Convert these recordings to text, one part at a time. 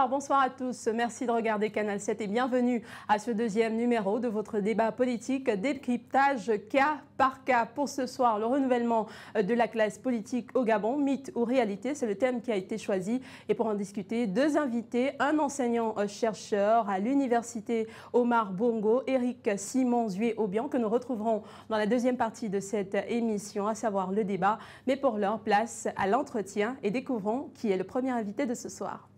Bonsoir à tous. Merci de regarder Canal 7 et bienvenue à ce deuxième numéro de votre débat politique décryptage cas par cas. Pour ce soir, le renouvellement de la classe politique au Gabon, mythe ou réalité, c'est le thème qui a été choisi. Et pour en discuter, deux invités, un enseignant-chercheur à l'université Omar Bongo, Éric Simon Zué-Obian, que nous retrouverons dans la deuxième partie de cette émission, à savoir le débat. Mais pour leur place à l'entretien et découvrons qui est le premier invité de ce soir.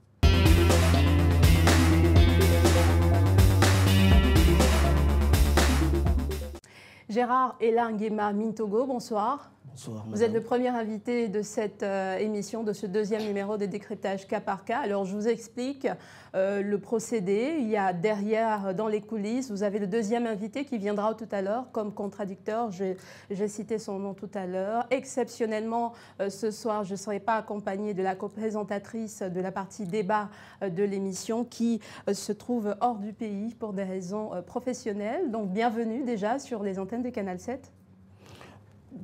Gérard Elanguema Mintogo, bonsoir. Bonsoir. Vous êtes le premier invité de cette émission, de ce deuxième numéro de décryptage cas par cas. Alors, je vous explique le procédé. Il y a derrière, dans les coulisses, vous avez le deuxième invité qui viendra tout à l'heure comme contradicteur. J'ai cité son nom tout à l'heure. Exceptionnellement, ce soir, je ne serai pas accompagnée de la co-présentatrice de la partie débat de l'émission qui se trouve hors du pays pour des raisons professionnelles. Donc, bienvenue déjà sur les antennes de Canal 7.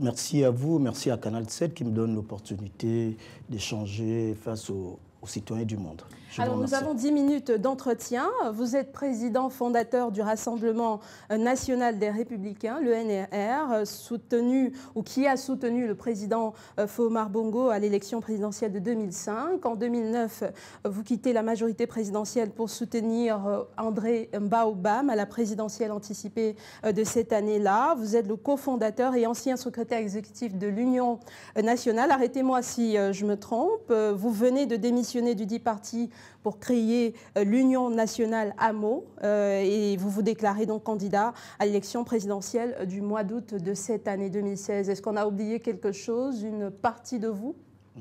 Merci à vous, merci à Canal 7 qui me donne l'opportunité d'échanger face aux citoyens du monde. Alors nous avons 10 minutes d'entretien. Vous êtes président fondateur du Rassemblement national des Républicains, le NRR, soutenu ou qui a soutenu le président Omar Bongo à l'élection présidentielle de 2005. En 2009, vous quittez la majorité présidentielle pour soutenir André Mbaobam à la présidentielle anticipée de cette année-là. Vous êtes le cofondateur et ancien secrétaire exécutif de l'Union nationale. Arrêtez-moi si je me trompe. Vous venez de démissionner du dit parti pour créer l'Union nationale AMO et vous vous déclarez donc candidat à l'élection présidentielle du mois d'août de cette année 2016. Est-ce qu'on a oublié quelque chose, une partie de vous?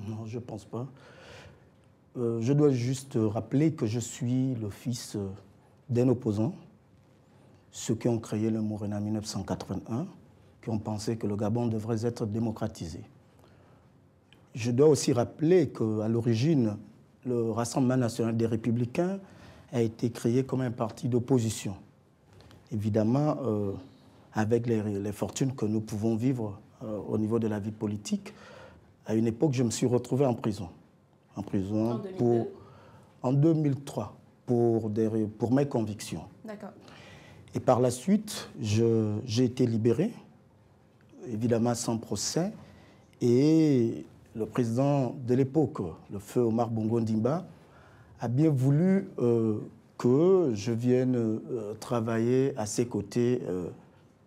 Non, je ne pense pas. Je dois juste rappeler que je suis le fils d'un opposant, ceux qui ont créé le Morena en 1981, qui ont pensé que le Gabon devrait être démocratisé. Je dois aussi rappeler qu'à l'origine, le Rassemblement national des Républicains a été créé comme un parti d'opposition. Évidemment, avec les fortunes que nous pouvons vivre au niveau de la vie politique, à une époque, je me suis retrouvé en prison. En 2003, pour mes convictions. D'accord. Et par la suite, j'ai été libéré, évidemment sans procès, et le président de l'époque, le feu Omar Bongo Ndimba, a bien voulu que je vienne travailler à ses côtés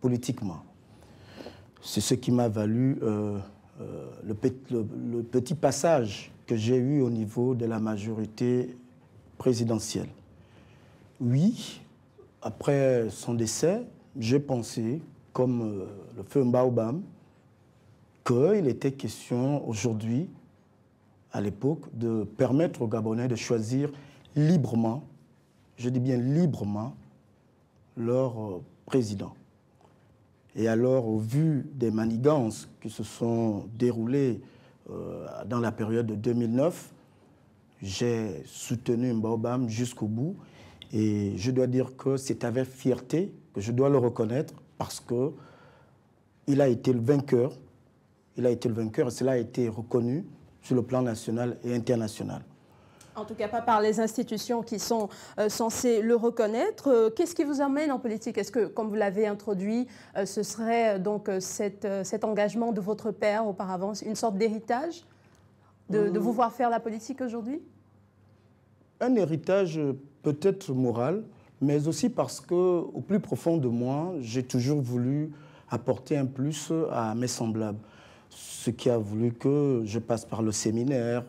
politiquement. C'est ce qui m'a valu le petit passage que j'ai eu au niveau de la majorité présidentielle. Oui, après son décès, j'ai pensé, comme le feu Mbaobam, qu'il était question aujourd'hui, à l'époque, de permettre aux Gabonais de choisir librement, je dis bien librement, leur président. Et alors, au vu des manigances qui se sont déroulées dans la période de 2009, j'ai soutenu Mbaobam jusqu'au bout. Et je dois dire que c'est avec fierté que je dois le reconnaître parce qu'il a été le vainqueur. Il a été le vainqueur et cela a été reconnu sur le plan national et international. En tout cas, pas par les institutions qui sont censées le reconnaître. Qu'est-ce qui vous emmène en politique? Est-ce que, comme vous l'avez introduit, ce serait donc cet engagement de votre père auparavant, une sorte d'héritage de vous voir faire la politique aujourd'hui? Un héritage peut-être moral, mais aussi parce qu'au plus profond de moi, j'ai toujours voulu apporter un plus à mes semblables. Ce qui a voulu que je passe par le séminaire,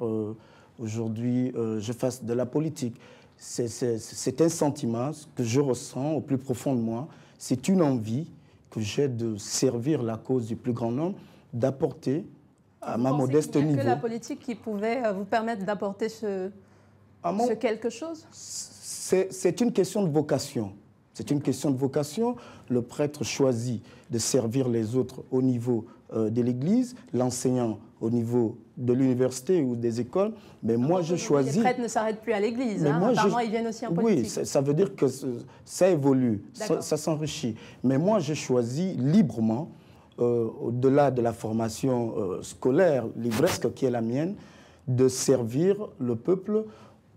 aujourd'hui je fasse de la politique. C'est un sentiment que je ressens au plus profond de moi. C'est une envie que j'ai de servir la cause du plus grand nombre, d'apporter à ma modeste niveau. Que la politique qui pouvait vous permettre d'apporter ce Ce quelque chose? C'est une question de vocation. C'est une question de vocation. Le prêtre choisit de servir les autres au niveau de l'Église, l'enseignant au niveau de l'université ou des écoles. Mais moi, je choisis... Les prêtres ne s'arrêtent plus à l'Église. Hein. Apparemment, ils viennent aussi en politique. Oui, ça veut dire que ça évolue, ça s'enrichit. Mais moi, je choisis librement, au-delà de la formation scolaire, livresque qui est la mienne, de servir le peuple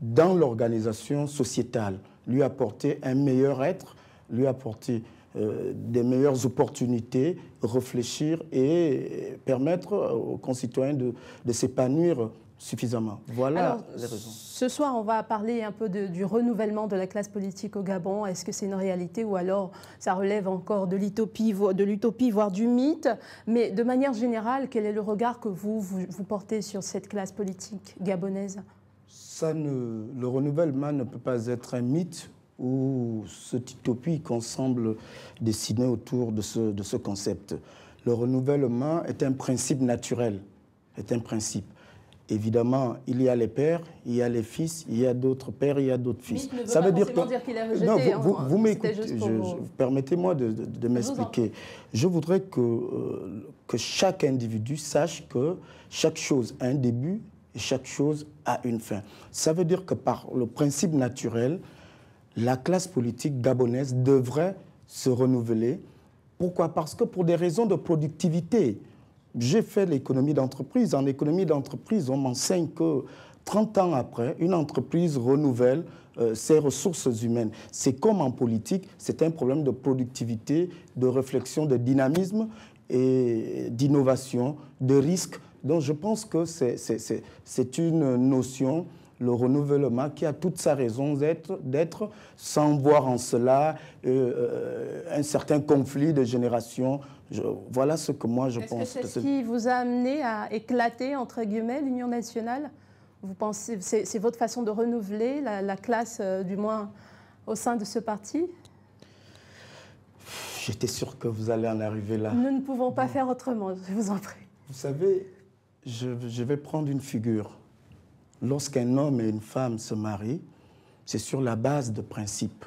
dans l'organisation sociétale, lui apporter un meilleur être, lui apporter des meilleures opportunités, réfléchir et permettre aux concitoyens de s'épanouir suffisamment. Voilà les raisons. Ce soir, on va parler un peu du renouvellement de la classe politique au Gabon. Est-ce que c'est une réalité ou alors ça relève encore de l'utopie, voire du mythe? Mais de manière générale, quel est le regard que vous portez sur cette classe politique gabonaise? Le renouvellement ne peut pas être un mythe ou cette utopie qu'on semble dessiner autour de ce concept. Le renouvellement est un principe naturel, est un principe. Évidemment, il y a les pères, il y a les fils, il y a d'autres pères, il y a d'autres fils. Ça veut dire qu'il est rejeté. Non, vous m'écoutez, permettez-moi de m'expliquer. Je voudrais que chaque individu sache que chaque chose a un début et chaque chose a une fin. Ça veut dire que par le principe naturel, la classe politique gabonaise devrait se renouveler. Pourquoi? Parce que pour des raisons de productivité. J'ai fait l'économie d'entreprise. En économie d'entreprise, on m'enseigne que 30 ans après, une entreprise renouvelle ses ressources humaines. C'est comme en politique, c'est un problème de productivité, de réflexion, de dynamisme et d'innovation, de risque. Donc je pense que c'est une notion, le renouvellement, qui a toute sa raison d'être sans voir en cela un certain conflit de génération. Voilà ce que moi je pense. Est-ce que c'est ce qui vous a amené à éclater, entre guillemets, l'Union nationale? Vous pensez, c'est votre façon de renouveler la classe, du moins au sein de ce parti? J'étais sûr que vous allez en arriver là. Nous ne pouvons pas faire autrement, je vous en prie. Vous savez, je vais prendre une figure. Lorsqu'un homme et une femme se marient, c'est sur la base de principes,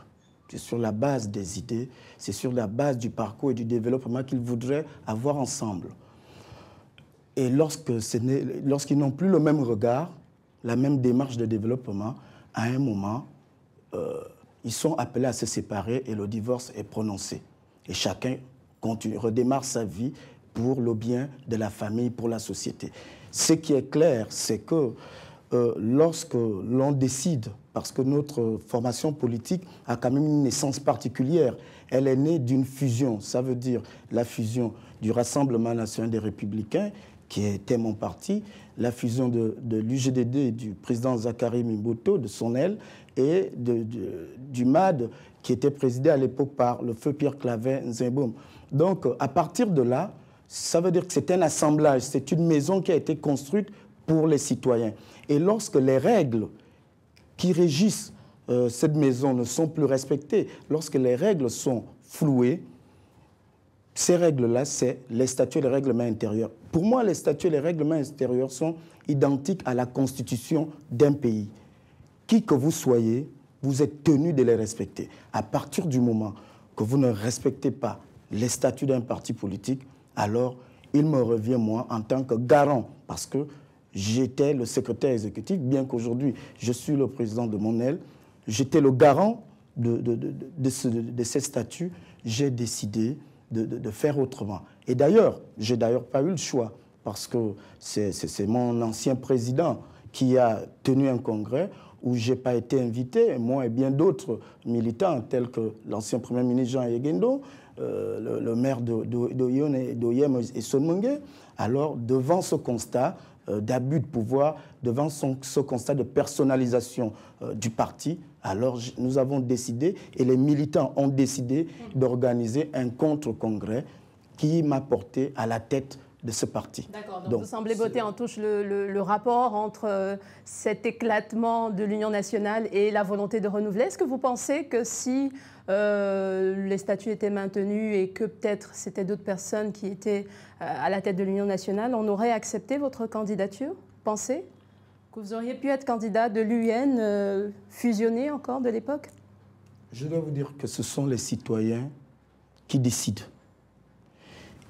c'est sur la base des idées, c'est sur la base du parcours et du développement qu'ils voudraient avoir ensemble. Et lorsqu'ils n'ont plus le même regard, la même démarche de développement, à un moment, ils sont appelés à se séparer et le divorce est prononcé. Et chacun redémarre sa vie pour le bien de la famille, pour la société. Ce qui est clair, c'est que lorsque l'on décide, parce que notre formation politique a quand même une naissance particulière, elle est née d'une fusion, ça veut dire la fusion du Rassemblement national des Républicains, qui était mon parti, la fusion de l'UGDD du président Zakari Mimboto, de son aile, et du MAD, qui était présidé à l'époque par le feu Pierre Claver Nzemboum. Donc, à partir de là, ça veut dire que c'est un assemblage, c'est une maison qui a été construite pour les citoyens. Et lorsque les règles qui régissent cette maison ne sont plus respectées, lorsque les règles sont flouées, ces règles-là, c'est les statuts et les règlements intérieurs. Pour moi, les statuts et les règlements intérieurs sont identiques à la constitution d'un pays. Qui que vous soyez, vous êtes tenu de les respecter. À partir du moment que vous ne respectez pas les statuts d'un parti politique, alors il me revient, moi, en tant que garant, parce que j'étais le secrétaire exécutif, bien qu'aujourd'hui je suis le président de mon aile, j'étais le garant de ces statuts, j'ai décidé de faire autrement. Et d'ailleurs, j'ai d'ailleurs pas eu le choix, parce que c'est mon ancien président qui a tenu un congrès où je n'ai pas été invité, moi et bien d'autres militants, tels que l'ancien Premier ministre Jean Yegendo, le maire d'Oyem et Sonmongue. Alors, devant ce constat d'abus de pouvoir, devant ce constat de personnalisation du parti, alors nous avons décidé, et les militants ont décidé d'organiser un contre-congrès qui m'a porté à la tête de ce parti. D'accord, donc vous semblez botter en touche le rapport entre cet éclatement de l'Union nationale et la volonté de renouveler. Est-ce que vous pensez que si les statuts étaient maintenus et que peut-être c'était d'autres personnes qui étaient à la tête de l'Union nationale, on aurait accepté votre candidature? Pensez? Que vous auriez pu être candidat de l'UN fusionné encore de l'époque? Je dois vous dire que ce sont les citoyens qui décident.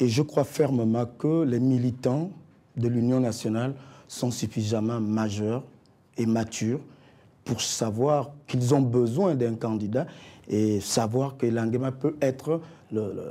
Et je crois fermement que les militants de l'Union nationale sont suffisamment majeurs et matures pour savoir qu'ils ont besoin d'un candidat et savoir que Elangema peut être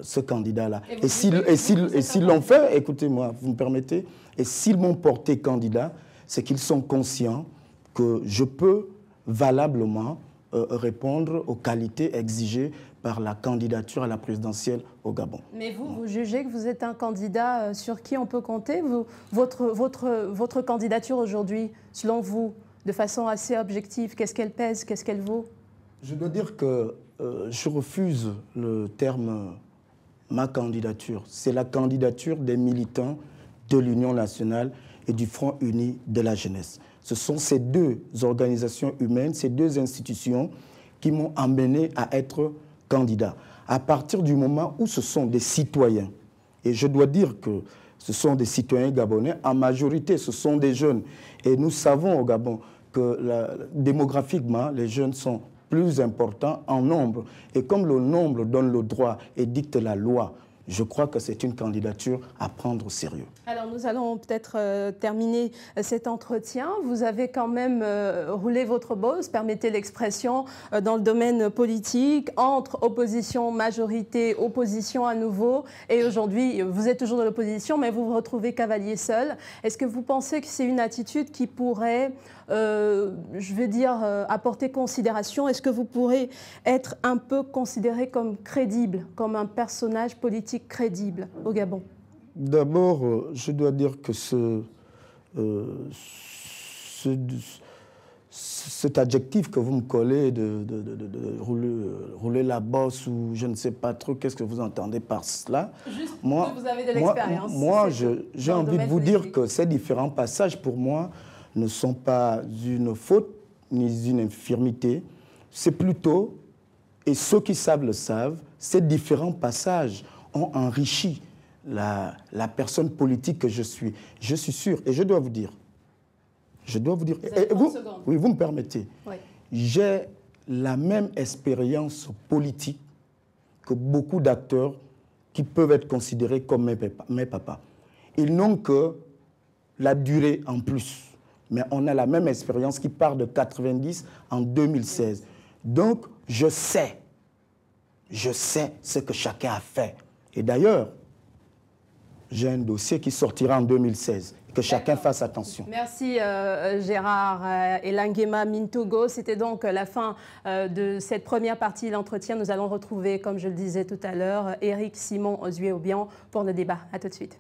ce candidat-là. Et s'ils l'ont fait, écoutez-moi, vous me permettez, et s'ils m'ont porté candidat, c'est qu'ils sont conscients que je peux valablement répondre aux qualités exigées par la candidature à la présidentielle au Gabon. Mais vous jugez que vous êtes un candidat sur qui on peut compter? Votre candidature aujourd'hui, selon vous, de façon assez objective, qu'est-ce qu'elle pèse, qu'est-ce qu'elle vaut? Je dois dire que je refuse le terme « ma candidature ». C'est la candidature des militants de l'Union nationale et du Front uni de la jeunesse. Ce sont ces deux organisations humaines, ces deux institutions qui m'ont amené à être candidat. À partir du moment où ce sont des citoyens, et je dois dire que ce sont des citoyens gabonais, en majorité ce sont des jeunes. Et nous savons au Gabon que démographiquement, les jeunes sont plus importants en nombre. Et comme le nombre donne le droit et dicte la loi, je crois que c'est une candidature à prendre au sérieux. Alors nous allons peut-être terminer cet entretien. Vous avez quand même roulé votre bosse, permettez l'expression, dans le domaine politique, entre opposition, majorité, opposition à nouveau. Et aujourd'hui, vous êtes toujours de l'opposition, mais vous vous retrouvez cavalier seul. Est-ce que vous pensez que c'est une attitude qui pourrait, je veux dire, apporter considération? Est-ce que vous pourrez être un peu considéré comme crédible, comme un personnage politique crédible au Gabon? D'abord, je dois dire que cet adjectif que vous me collez de rouler la bosse ou je ne sais pas trop, qu'est-ce que vous entendez par cela? Juste que vous avez de l'expérience. Moi, j'ai envie de vous dire que ces différents passages, pour moi, ne sont pas une faute ni une infirmité. C'est plutôt, et ceux qui savent le savent, ces différents passages ont enrichi la personne politique que je suis. Je suis sûr, et je dois vous dire, oui, vous me permettez, oui. J'ai la même expérience politique que beaucoup d'acteurs qui peuvent être considérés comme mes papas. Ils n'ont que la durée en plus, mais on a la même expérience qui part de 90 en 2016. Donc, je sais ce que chacun a fait. Et d'ailleurs, j'ai un dossier qui sortira en 2016. Que chacun fasse attention. Merci Gérard Elangema Mintogo. C'était donc la fin de cette première partie de l'entretien. Nous allons retrouver, comme je le disais tout à l'heure, Éric Simon Zué-Obiang pour le débat. À tout de suite.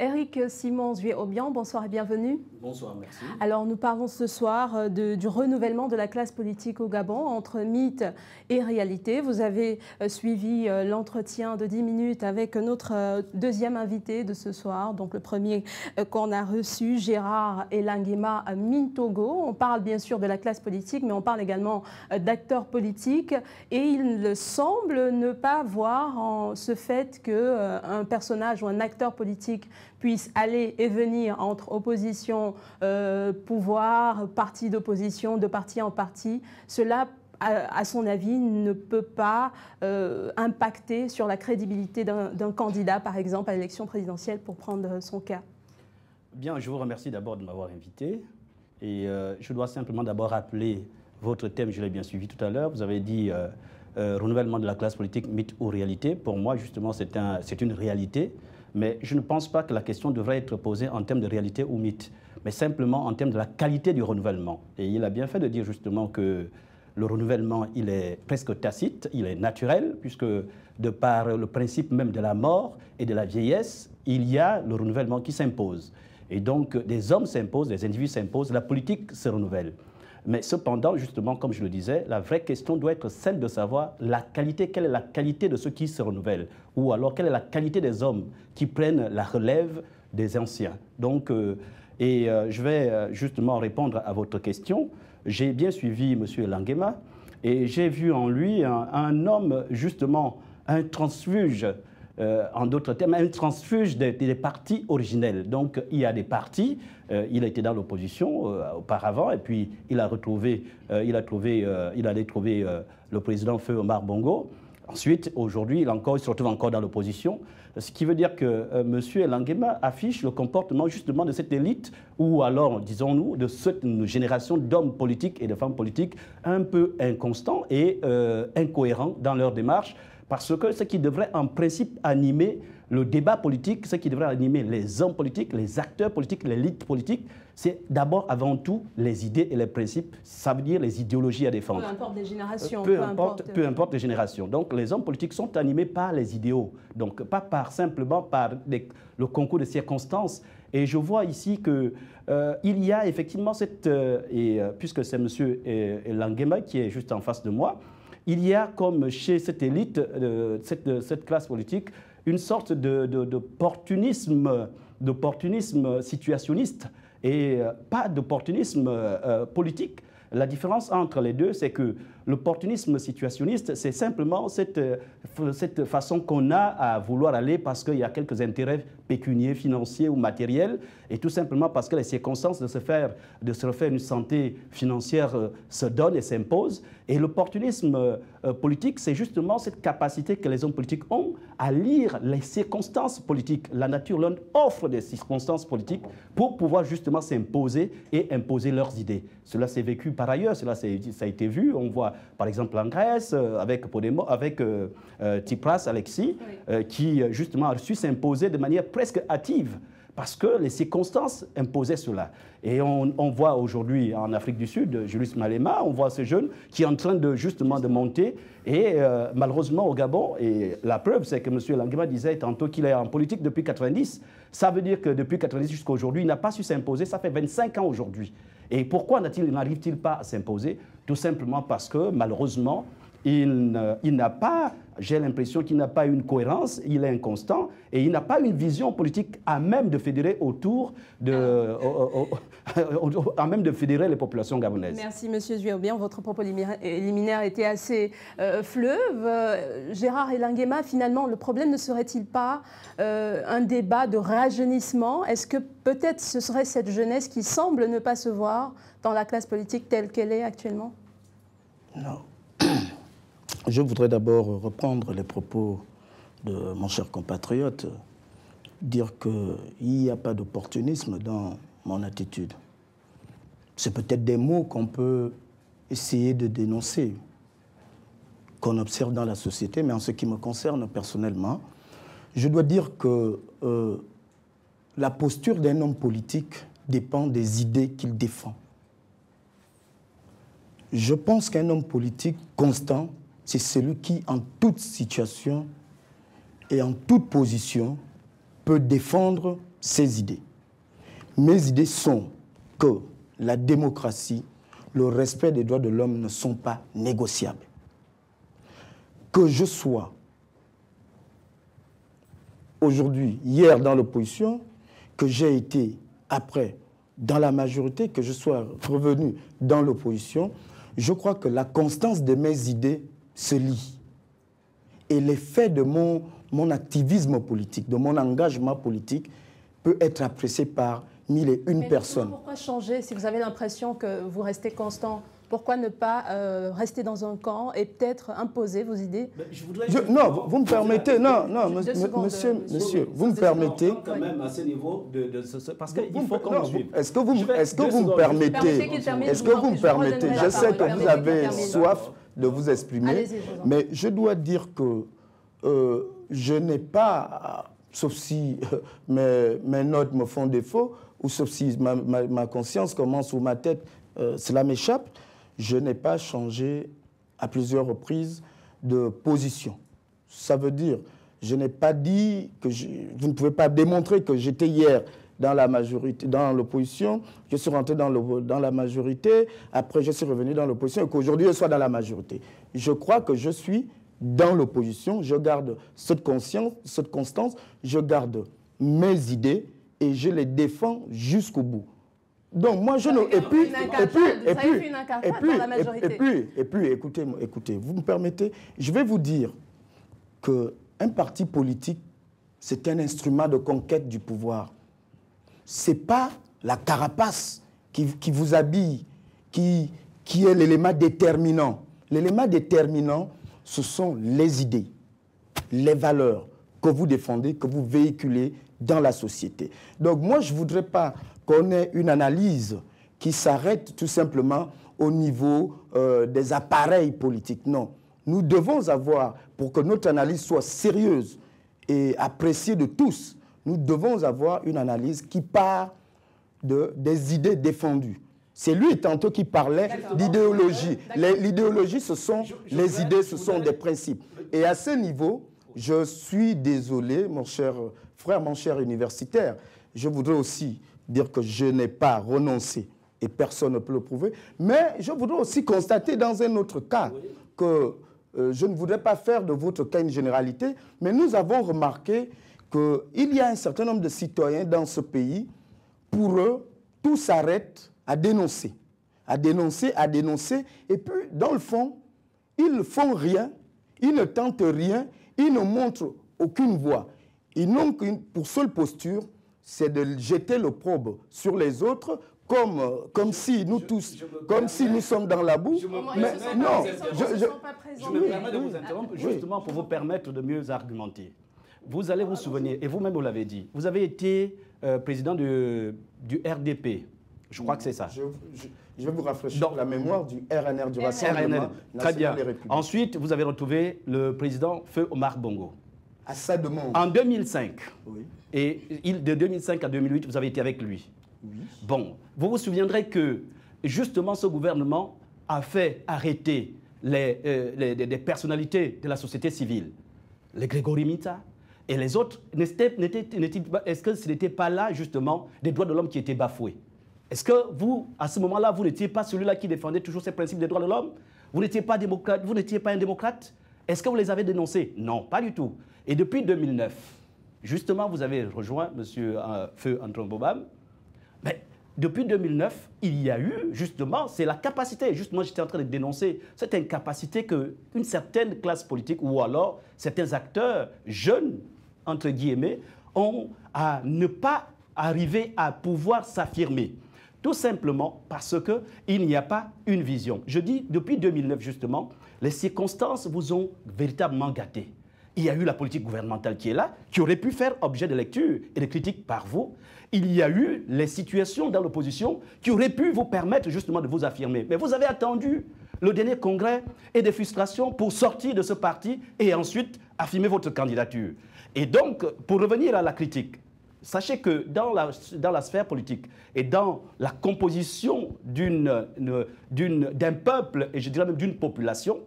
Éric Simon Zué-Obiang, bonsoir et bienvenue. Bonsoir, merci. Alors nous parlons ce soir du renouvellement de la classe politique au Gabon entre mythe et réalité. Vous avez suivi l'entretien de 10 minutes avec notre deuxième invité de ce soir, donc le premier qu'on a reçu, Gérard Elangema Mintogo. On parle bien sûr de la classe politique, mais on parle également d'acteurs politiques et il semble ne pas voir en ce fait qu'un personnage ou un acteur politique puisse aller et venir entre opposition, pouvoir, parti d'opposition, de parti en parti. Cela, à son avis, ne peut pas impacter sur la crédibilité d'un candidat, par exemple, à l'élection présidentielle, pour prendre son cas. Bien, je vous remercie d'abord de m'avoir invité. Et je dois simplement d'abord rappeler votre thème, je l'ai bien suivi tout à l'heure. Vous avez dit renouvellement de la classe politique, mythe ou réalité. Pour moi, justement, c'est une réalité. Mais je ne pense pas que la question devrait être posée en termes de réalité ou mythe, mais simplement en termes de la qualité du renouvellement. Et il a bien fait de dire justement que le renouvellement, il est presque tacite, il est naturel, puisque de par le principe même de la mort et de la vieillesse, il y a le renouvellement qui s'impose. Et donc, des hommes s'imposent, des individus s'imposent, la politique se renouvelle. Mais cependant, justement, comme je le disais, la vraie question doit être celle de savoir la qualité, quelle est la qualité de ceux qui se renouvellent, ou alors quelle est la qualité des hommes qui prennent la relève des anciens. Donc, je vais justement répondre à votre question. J'ai bien suivi M. Elangema et j'ai vu en lui un homme, justement, un transfuge en d'autres termes, un transfuge des partis originels. Donc, il y a des partis, il était dans l'opposition auparavant, et puis il allait trouver le président Feu Omar Bongo. Ensuite, aujourd'hui, il se retrouve encore dans l'opposition. Ce qui veut dire que M. Elangema affiche le comportement justement de cette élite, ou alors, disons-nous, de cette génération d'hommes politiques et de femmes politiques un peu inconstants et incohérents dans leur démarche, parce que ce qui devrait en principe animer le débat politique, ce qui devrait animer les hommes politiques, les acteurs politiques, l'élite politique, c'est d'abord, avant tout, les idées et les principes, ça veut dire les idéologies à défendre. Peu importe les générations. Peu importe les générations. Donc les hommes politiques sont animés par les idéaux, donc pas simplement par le concours de circonstances. Et je vois ici qu'il y a effectivement puisque c'est M. Elangema qui est juste en face de moi, il y a comme chez cette élite, cette classe politique, une sorte d'opportunisme situationniste et pas d'opportunisme politique. La différence entre les deux, c'est que l'opportunisme situationniste, c'est simplement cette façon qu'on a à vouloir aller parce qu'il y a quelques intérêts pécuniaires, financiers ou matériels, et tout simplement parce que les circonstances de se refaire une santé financière se donnent et s'imposent. Et l'opportunisme politique, c'est justement cette capacité que les hommes politiques ont à lire les circonstances politiques. La nature leur offre des circonstances politiques pour pouvoir justement s'imposer et imposer leurs idées. Cela s'est vécu par ailleurs, ça a été vu. On voit par exemple en Grèce avec Tsipras, Alexis, qui justement a su s'imposer de manière presque hâtive, parce que les circonstances imposaient cela. Et on voit aujourd'hui en Afrique du Sud, Julius Malema, on voit ce jeune qui est en train justement de monter. Et malheureusement au Gabon, et la preuve c'est que M. Elangema disait tantôt qu'il est en politique depuis 90. Ça veut dire que depuis 90 jusqu'à aujourd'hui, il n'a pas su s'imposer. Ça fait 25 ans aujourd'hui. Et pourquoi n'arrive-t-il pas à s'imposer? Tout simplement parce que malheureusement, il n'a pas, j'ai l'impression qu'il n'a pas une cohérence, il est inconstant et il n'a pas une vision politique à même de fédérer à même de fédérer les populations gabonaises. Merci M. Zuéobian, votre propos liminaire était assez fleuve. Gérard Elangema, finalement, le problème ne serait-il pas un débat de rajeunissement? Est-ce que peut-être ce serait cette jeunesse qui semble ne pas se voir dans la classe politique telle qu'elle est actuellement? Non. Je voudrais d'abord reprendre les propos de mon cher compatriote, dire qu'il n'y a pas d'opportunisme dans mon attitude. C'est peut-être des mots qu'on peut essayer de dénoncer, qu'on observe dans la société, mais en ce qui me concerne personnellement, je dois dire que la posture d'un homme politique dépend des idées qu'il défend. Je pense qu'un homme politique constant, c'est celui qui, en toute situation et en toute position, peut défendre ses idées. Mes idées sont que la démocratie, le respect des droits de l'homme ne sont pas négociables. Que je sois aujourd'hui, hier dans l'opposition, que j'ai été après dans la majorité, que je sois revenu dans l'opposition, je crois que la constance de mes idées se lie. Et l'effet de mon activisme politique, de mon engagement politique, peut être apprécié par 1001 personnes. Pourquoi changer si vous avez l'impression que vous restez constant? Pourquoi ne pas rester dans un camp et peut-être imposer vos idées? Non, vous me permettez, non, monsieur, vous me permettez. Quand même à ce niveau parce qu'il faut qu'on suive. Est-ce que vous me permettez? Est-ce que vous me permettez? Je sais que vous avez soif de vous exprimer, mais je dois dire que je n'ai pas, sauf si mes notes me font défaut, ou sauf si ma conscience commence ou ma tête, cela m'échappe, je n'ai pas changé à plusieurs reprises de position. Ça veut dire, je n'ai pas dit que vous ne pouvez pas démontrer que j'étais hier dans la majorité, dans l'opposition, je suis rentré dans la majorité, après je suis revenu dans l'opposition et qu'aujourd'hui je sois dans la majorité. Je crois que je suis dans l'opposition, je garde cette conscience, cette constance, je garde mes idées et je les défends jusqu'au bout. Donc moi je ne... Et puis, écoutez, vous me permettez, je vais vous dire qu'un parti politique c'est un instrument de conquête du pouvoir. Ce n'est pas la carapace qui vous habille, qui est l'élément déterminant. L'élément déterminant, ce sont les idées, les valeurs que vous défendez, que vous véhiculez dans la société. Donc moi, je ne voudrais pas qu'on ait une analyse qui s'arrête tout simplement au niveau des appareils politiques. Non, nous devons avoir, pour que notre analyse soit sérieuse et appréciée de tous, nous devons avoir une analyse qui part des idées défendues. C'est lui tantôt qui parlait d'idéologie. L'idéologie, ce sont les idées, ce sont des principes. Et à ce niveau, je suis désolé, mon cher frère, mon cher universitaire, je voudrais aussi dire que je n'ai pas renoncé, et personne ne peut le prouver, mais je voudrais aussi constater dans un autre cas que je ne voudrais pas faire de votre cas une généralité, mais nous avons remarqué qu'il y a un certain nombre de citoyens dans ce pays, pour eux, tout s'arrête à dénoncer, et puis, dans le fond, ils ne font rien, ils ne tentent rien, ils ne montrent aucune voix. Ils n'ont qu'une pour seule posture, c'est de jeter l'opprobre sur les autres, comme si nous tous, comme si nous sommes dans la boue. Mais non, je me permets de vous interrompre justement pour vous permettre de mieux argumenter. Vous allez vous souvenir, et vous-même vous l'avez dit, vous avez été président du RDP. Je crois que c'est ça. Je vais vous rafraîchir la mémoire du RNR, du Rassemblement National des Républicains. Ensuite, vous avez retrouvé le président Feu Omar Bongo. À sa demande. En 2005. Oui. Et de 2005 à 2008, vous avez été avec lui. Oui. Bon, vous vous souviendrez que, justement, ce gouvernement a fait arrêter des personnalités de la société civile. Les Grégory Mita et les autres. Est-ce que ce n'était pas là, justement, des droits de l'homme qui étaient bafoués? Est-ce que vous, à ce moment-là, vous n'étiez pas celui-là qui défendait toujours ces principes des droits de l'homme? Vous n'étiez pas démocrate, vous n'étiez pas un démocrate? Est-ce que vous les avez dénoncés? Non, pas du tout. Et depuis 2009, justement, vous avez rejoint M. Feu Antoine Bobam. Mais depuis 2009, il y a eu, justement, c'est la capacité, justement, j'étais en train de dénoncer cette incapacité qu'une certaine classe politique ou alors certains acteurs jeunes, entre guillemets, ont à ne pas arriver à pouvoir s'affirmer. Tout simplement parce qu'il n'y a pas une vision. Je dis, depuis 2009, justement, les circonstances vous ont véritablement gâté. Il y a eu la politique gouvernementale qui est là, qui aurait pu faire objet de lecture et de critique par vous. Il y a eu les situations dans l'opposition qui auraient pu vous permettre justement de vous affirmer. Mais vous avez attendu le dernier congrès et des frustrations pour sortir de ce parti et ensuite affirmer votre candidature. Et donc, pour revenir à la critique, sachez que dans la sphère politique et dans la composition d'un peuple, et je dirais même d'une population,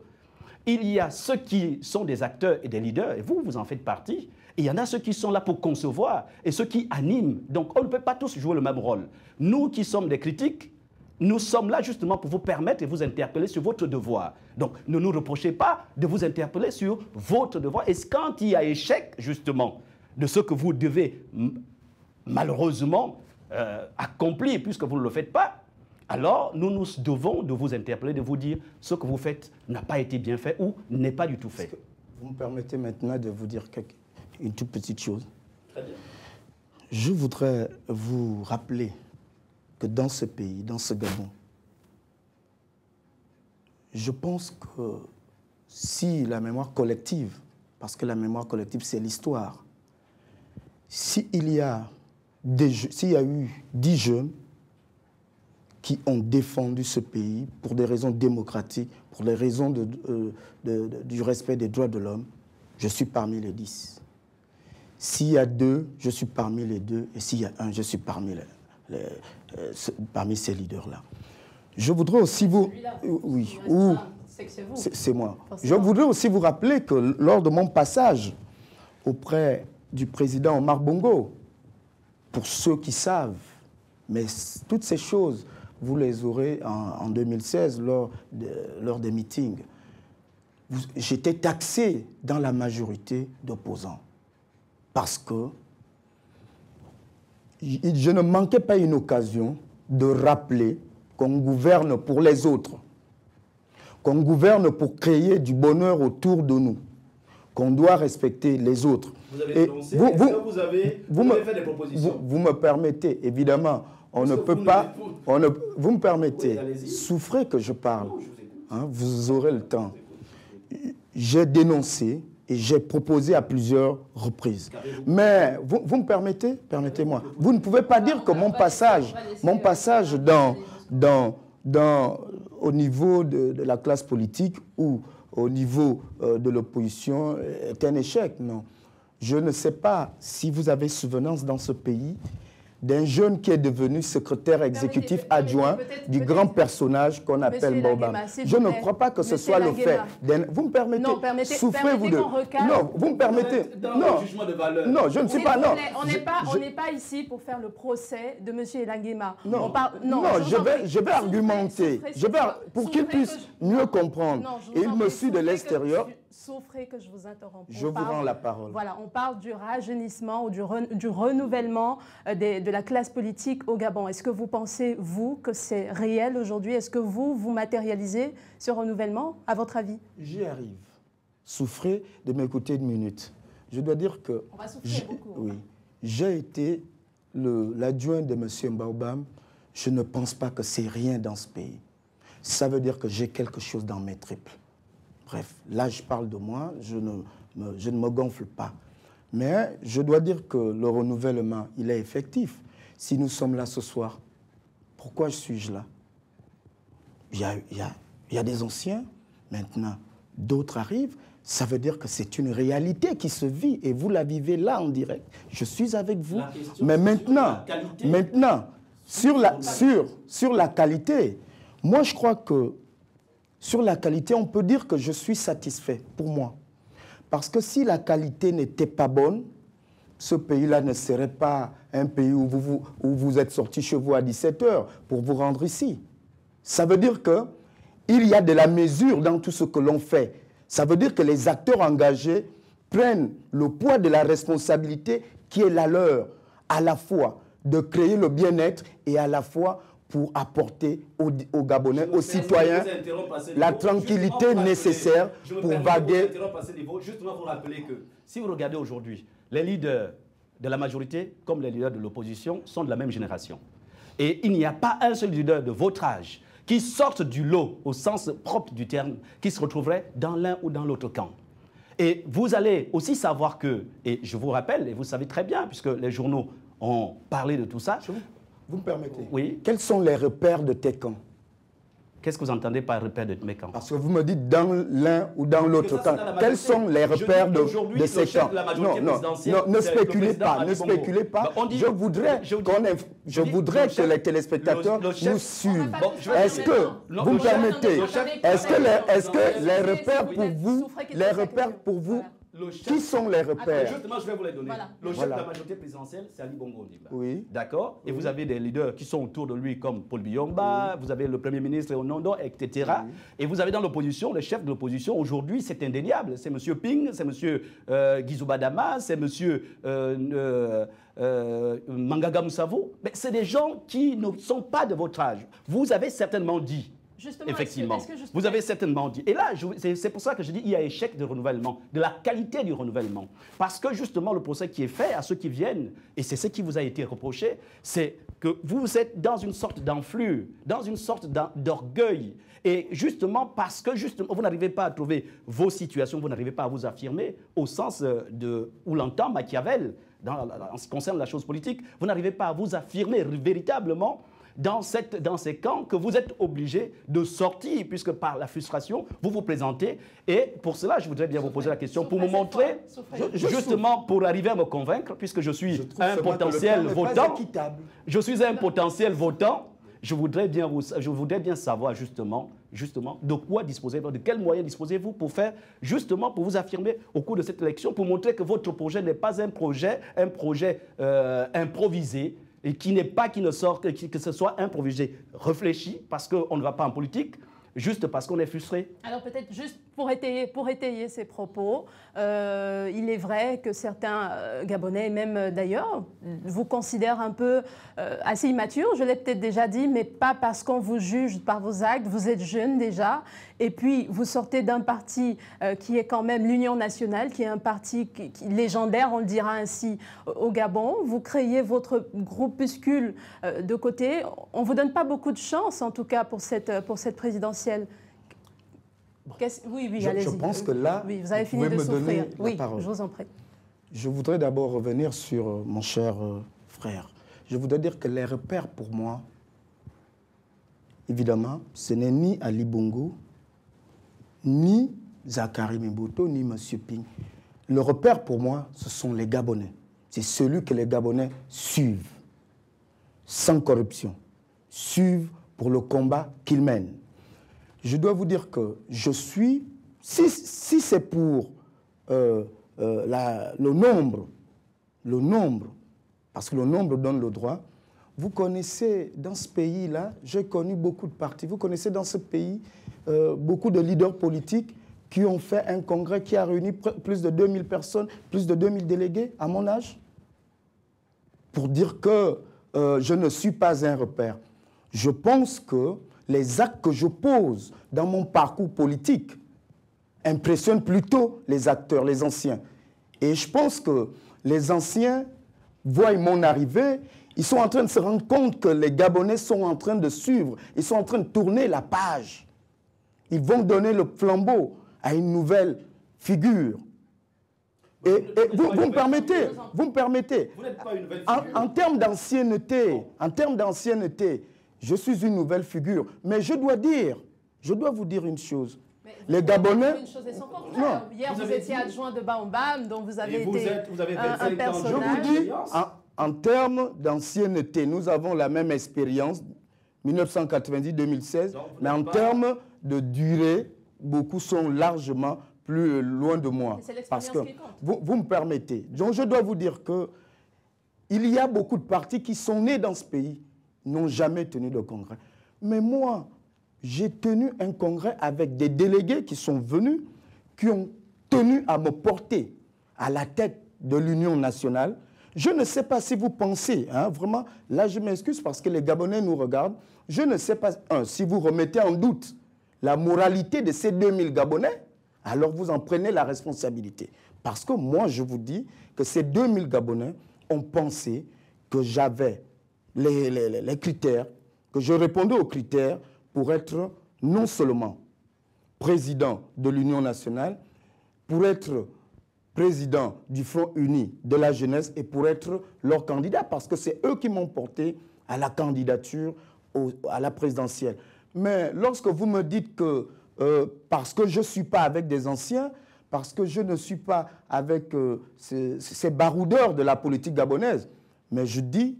il y a ceux qui sont des acteurs et des leaders, et vous en faites partie, et il y en a ceux qui sont là pour concevoir et ceux qui animent. Donc on ne peut pas tous jouer le même rôle. Nous qui sommes des critiques, nous sommes là justement pour vous permettre et vous interpeller sur votre devoir. Donc ne nous reprochez pas de vous interpeller sur votre devoir. Et quand il y a échec justement de ce que vous devez malheureusement accomplir puisque vous ne le faites pas, alors nous nous devons de vous interpeller, de vous dire ce que vous faites n'a pas été bien fait ou n'est pas du tout fait. Vous me permettez maintenant de vous dire une toute petite chose. Très bien. Je voudrais vous rappeler que dans ce pays, dans ce Gabon, je pense que si la mémoire collective, parce que la mémoire collective c'est l'histoire, s'il y a eu 10 jeunes qui ont défendu ce pays pour des raisons démocratiques, pour les raisons du respect des droits de l'homme, je suis parmi les 10. S'il y a 2, je suis parmi les 2, et s'il y a 1, je suis parmi ces leaders-là. Je voudrais aussi vous... Oui, c'est moi. Je voudrais aussi vous rappeler que lors de mon passage auprès du président Omar Bongo, pour ceux qui savent, mais toutes ces choses, vous les aurez en 2016 lors des meetings. J'étais taxé dans la majorité d'opposants parce que je ne manquais pas une occasion de rappeler qu'on gouverne pour les autres, qu'on gouverne pour créer du bonheur autour de nous, qu'on doit respecter les autres. Vous avez dénoncé, est-ce que vous avez fait des propositions? Vous me permettez, évidemment, on ne peut pas... vous me permettez, souffrez que je parle. Hein, vous aurez le temps. J'ai dénoncé et j'ai proposé à plusieurs reprises. Mais vous me permettez? Permettez-moi. Vous ne pouvez pas dire que mon passage au niveau de la classe politique ou au niveau de l'opposition est un échec. Non. Je ne sais pas si vous avez souvenance dans ce pays d'un jeune qui est devenu secrétaire exécutif adjoint du grand personnage qu'on appelle Baobab. Je ne crois pas que ce soit le fait. Vous me permettez? Non, souffrez-vous de... Non, vous me permettez? Non, je ne suis pas... Non, on n'est pas ici pour faire le procès de M. Elanguema. Non, je vais argumenter. Pour qu'il puisse mieux comprendre. Et il me suit de l'extérieur. Souffrez que je vous interrompe. Je vous rends la parole. Voilà, on parle du rajeunissement ou du renouvellement de la classe politique au Gabon. Est-ce que vous pensez, vous, que c'est réel aujourd'hui? Est-ce que vous matérialisez ce renouvellement, à votre avis? J'y arrive. Souffrez de m'écouter une minute. Je dois dire que... On va souffrir beaucoup. Oui. J'ai été l'adjoint de M. Baobab. Je ne pense pas que c'est rien dans ce pays. Ça veut dire que j'ai quelque chose dans mes triples. Bref, là, je parle de moi, je ne me gonfle pas. Mais je dois dire que le renouvellement, il est effectif. Si nous sommes là ce soir, pourquoi suis-je là? Il y a des anciens, maintenant, d'autres arrivent. Ça veut dire que c'est une réalité qui se vit et vous la vivez là en direct. Je suis avec vous. Mais maintenant, sur la qualité, moi, je crois que sur la qualité, on peut dire que je suis satisfait, pour moi. Parce que si la qualité n'était pas bonne, ce pays-là ne serait pas un pays où vous êtes sorti chez vous à 17 h pour vous rendre ici. Ça veut dire qu'il y a de la mesure dans tout ce que l'on fait. Ça veut dire que les acteurs engagés prennent le poids de la responsabilité qui est la leur, à la fois de créer le bien-être et à la fois pour apporter aux Gabonais, aux citoyens, la tranquillité nécessaire pour vaguer. Justement, vous rappeler que si vous regardez aujourd'hui, les leaders de la majorité comme les leaders de l'opposition sont de la même génération. Et il n'y a pas un seul leader de votre âge qui sorte du lot, au sens propre du terme, qui se retrouverait dans l'un ou dans l'autre camp. Et vous allez aussi savoir que, et je vous rappelle, et vous savez très bien, puisque les journaux ont parlé de tout ça, vous me permettez? Oui. Quels sont les repères de tes camps? Qu'est-ce que vous entendez par repères de mes camps? Parce que vous me dites dans l'un ou dans l'autre camp. Quels sont les repères de ces camps? Non, ne spéculez pas, ne spéculez pas. Je voudrais que les téléspectateurs nous suivent. Est-ce que, vous me permettez, est-ce que les repères pour vous, qui sont les repères? Justement, je vais vous les donner. Voilà. Le chef de la majorité présidentielle, c'est Ali Bongo Ondimba. Oui. D'accord. Et vous avez des leaders qui sont autour de lui, comme Paul Biomba, vous avez le Premier ministre Onondo, etc. Oui. Et vous avez dans l'opposition, le chef de l'opposition, aujourd'hui, c'est indéniable. C'est M. Ping, c'est M. Guizou-Badama, c'est M. Mangaga Moussavou. Mais c'est des gens qui ne sont pas de votre âge. Vous avez certainement dit... Justement, effectivement, vous avez certainement dit. Et là, c'est pour ça que je dis qu'il y a échec de renouvellement, de la qualité du renouvellement. Parce que justement, le procès qui est fait à ceux qui viennent, et c'est ce qui vous a été reproché, c'est que vous êtes dans une sorte d'enflure, dans une sorte d'orgueil. Et justement, parce que justement, vous n'arrivez pas à trouver vos situations, vous n'arrivez pas à vous affirmer au sens où l'entend Machiavel, en ce qui concerne la chose politique, vous n'arrivez pas à vous affirmer véritablement dans ces camps que vous êtes obligé de sortir, puisque par la frustration, vous vous présentez. Et pour cela, je voudrais bien vous poser la question, pour me montrer, justement, pour arriver à me convaincre, puisque je suis un potentiel votant, je voudrais bien savoir justement de quoi disposez-vous, de quels moyens disposez-vous pour faire, justement, pour vous affirmer au cours de cette élection, pour montrer que votre projet n'est pas un projet improvisé, et que ce soit improvisé, réfléchi, parce qu'on ne va pas en politique, juste parce qu'on est frustré. Alors peut-être juste pour étayer ces propos, il est vrai que certains Gabonais, même d'ailleurs, vous considèrent un peu assez immature, je l'ai peut-être déjà dit, mais pas parce qu'on vous juge par vos actes, vous êtes jeune déjà, et puis vous sortez d'un parti qui est quand même l'Union nationale, qui est un parti légendaire, on le dira ainsi, au Gabon. Vous créez votre groupuscule de côté. On ne vous donne pas beaucoup de chance, en tout cas, pour cette présidentielle. Oui, allez-y. Je pense que là, oui, vous avez fini de souffrir. Oui, je vous en prie. Je voudrais d'abord revenir sur mon cher frère. Je voudrais dire que les repères pour moi, évidemment, ce n'est ni Ali Bongo, ni Zachary Mboto, ni M. Ping. Le repère pour moi, ce sont les Gabonais. C'est celui que les Gabonais suivent, sans corruption, suivent pour le combat qu'ils mènent. Je dois vous dire que je suis, si c'est pour le nombre, parce que le nombre donne le droit, vous connaissez dans ce pays-là, j'ai connu beaucoup de partis, vous connaissez dans ce pays beaucoup de leaders politiques qui ont fait un congrès qui a réuni plus de 2000 personnes, plus de 2000 délégués à mon âge, pour dire que je ne suis pas un repère. Je pense que les actes que je pose dans mon parcours politique impressionnent plutôt les acteurs, les anciens. Et je pense que les anciens voient mon arrivée, ils sont en train de se rendre compte que les Gabonais sont en train de suivre, ils sont en train de tourner la page. Ils vont donner le flambeau à une nouvelle figure. Et vous me permettez, Vous n'êtes pas une nouvelle figure. en termes d'ancienneté, je suis une nouvelle figure. Mais je dois vous dire une chose. Les Gabonais... Une chose est son contraire. Hier, vous étiez adjoint de Baobab, dont vous avez été un personnage. Je vous dis, en termes d'ancienneté, nous avons la même expérience, 1990-2016, mais en termes de durée, beaucoup sont largement plus loin de moi. Parce que vous me permettez. Donc je dois vous dire que il y a beaucoup de partis qui sont nés dans ce pays, n'ont jamais tenu de congrès. Mais moi, j'ai tenu un congrès avec des délégués qui sont venus, qui ont tenu à me porter à la tête de l'Union nationale. Je ne sais pas si vous pensez, vraiment, là je m'excuse parce que les Gabonais nous regardent, je ne sais pas, si vous remettez en doute la moralité de ces 2000 Gabonais, alors vous en prenez la responsabilité. Parce que moi, je vous dis que ces 2000 Gabonais ont pensé que j'avais les critères, que je répondais aux critères pour être non seulement président de l'Union nationale, pour être président du Front uni de la jeunesse et pour être leur candidat, parce que c'est eux qui m'ont porté à la candidature à la présidentielle. Mais lorsque vous me dites que parce que je ne suis pas avec des anciens, parce que je ne suis pas avec ces baroudeurs de la politique gabonaise, mais je dis,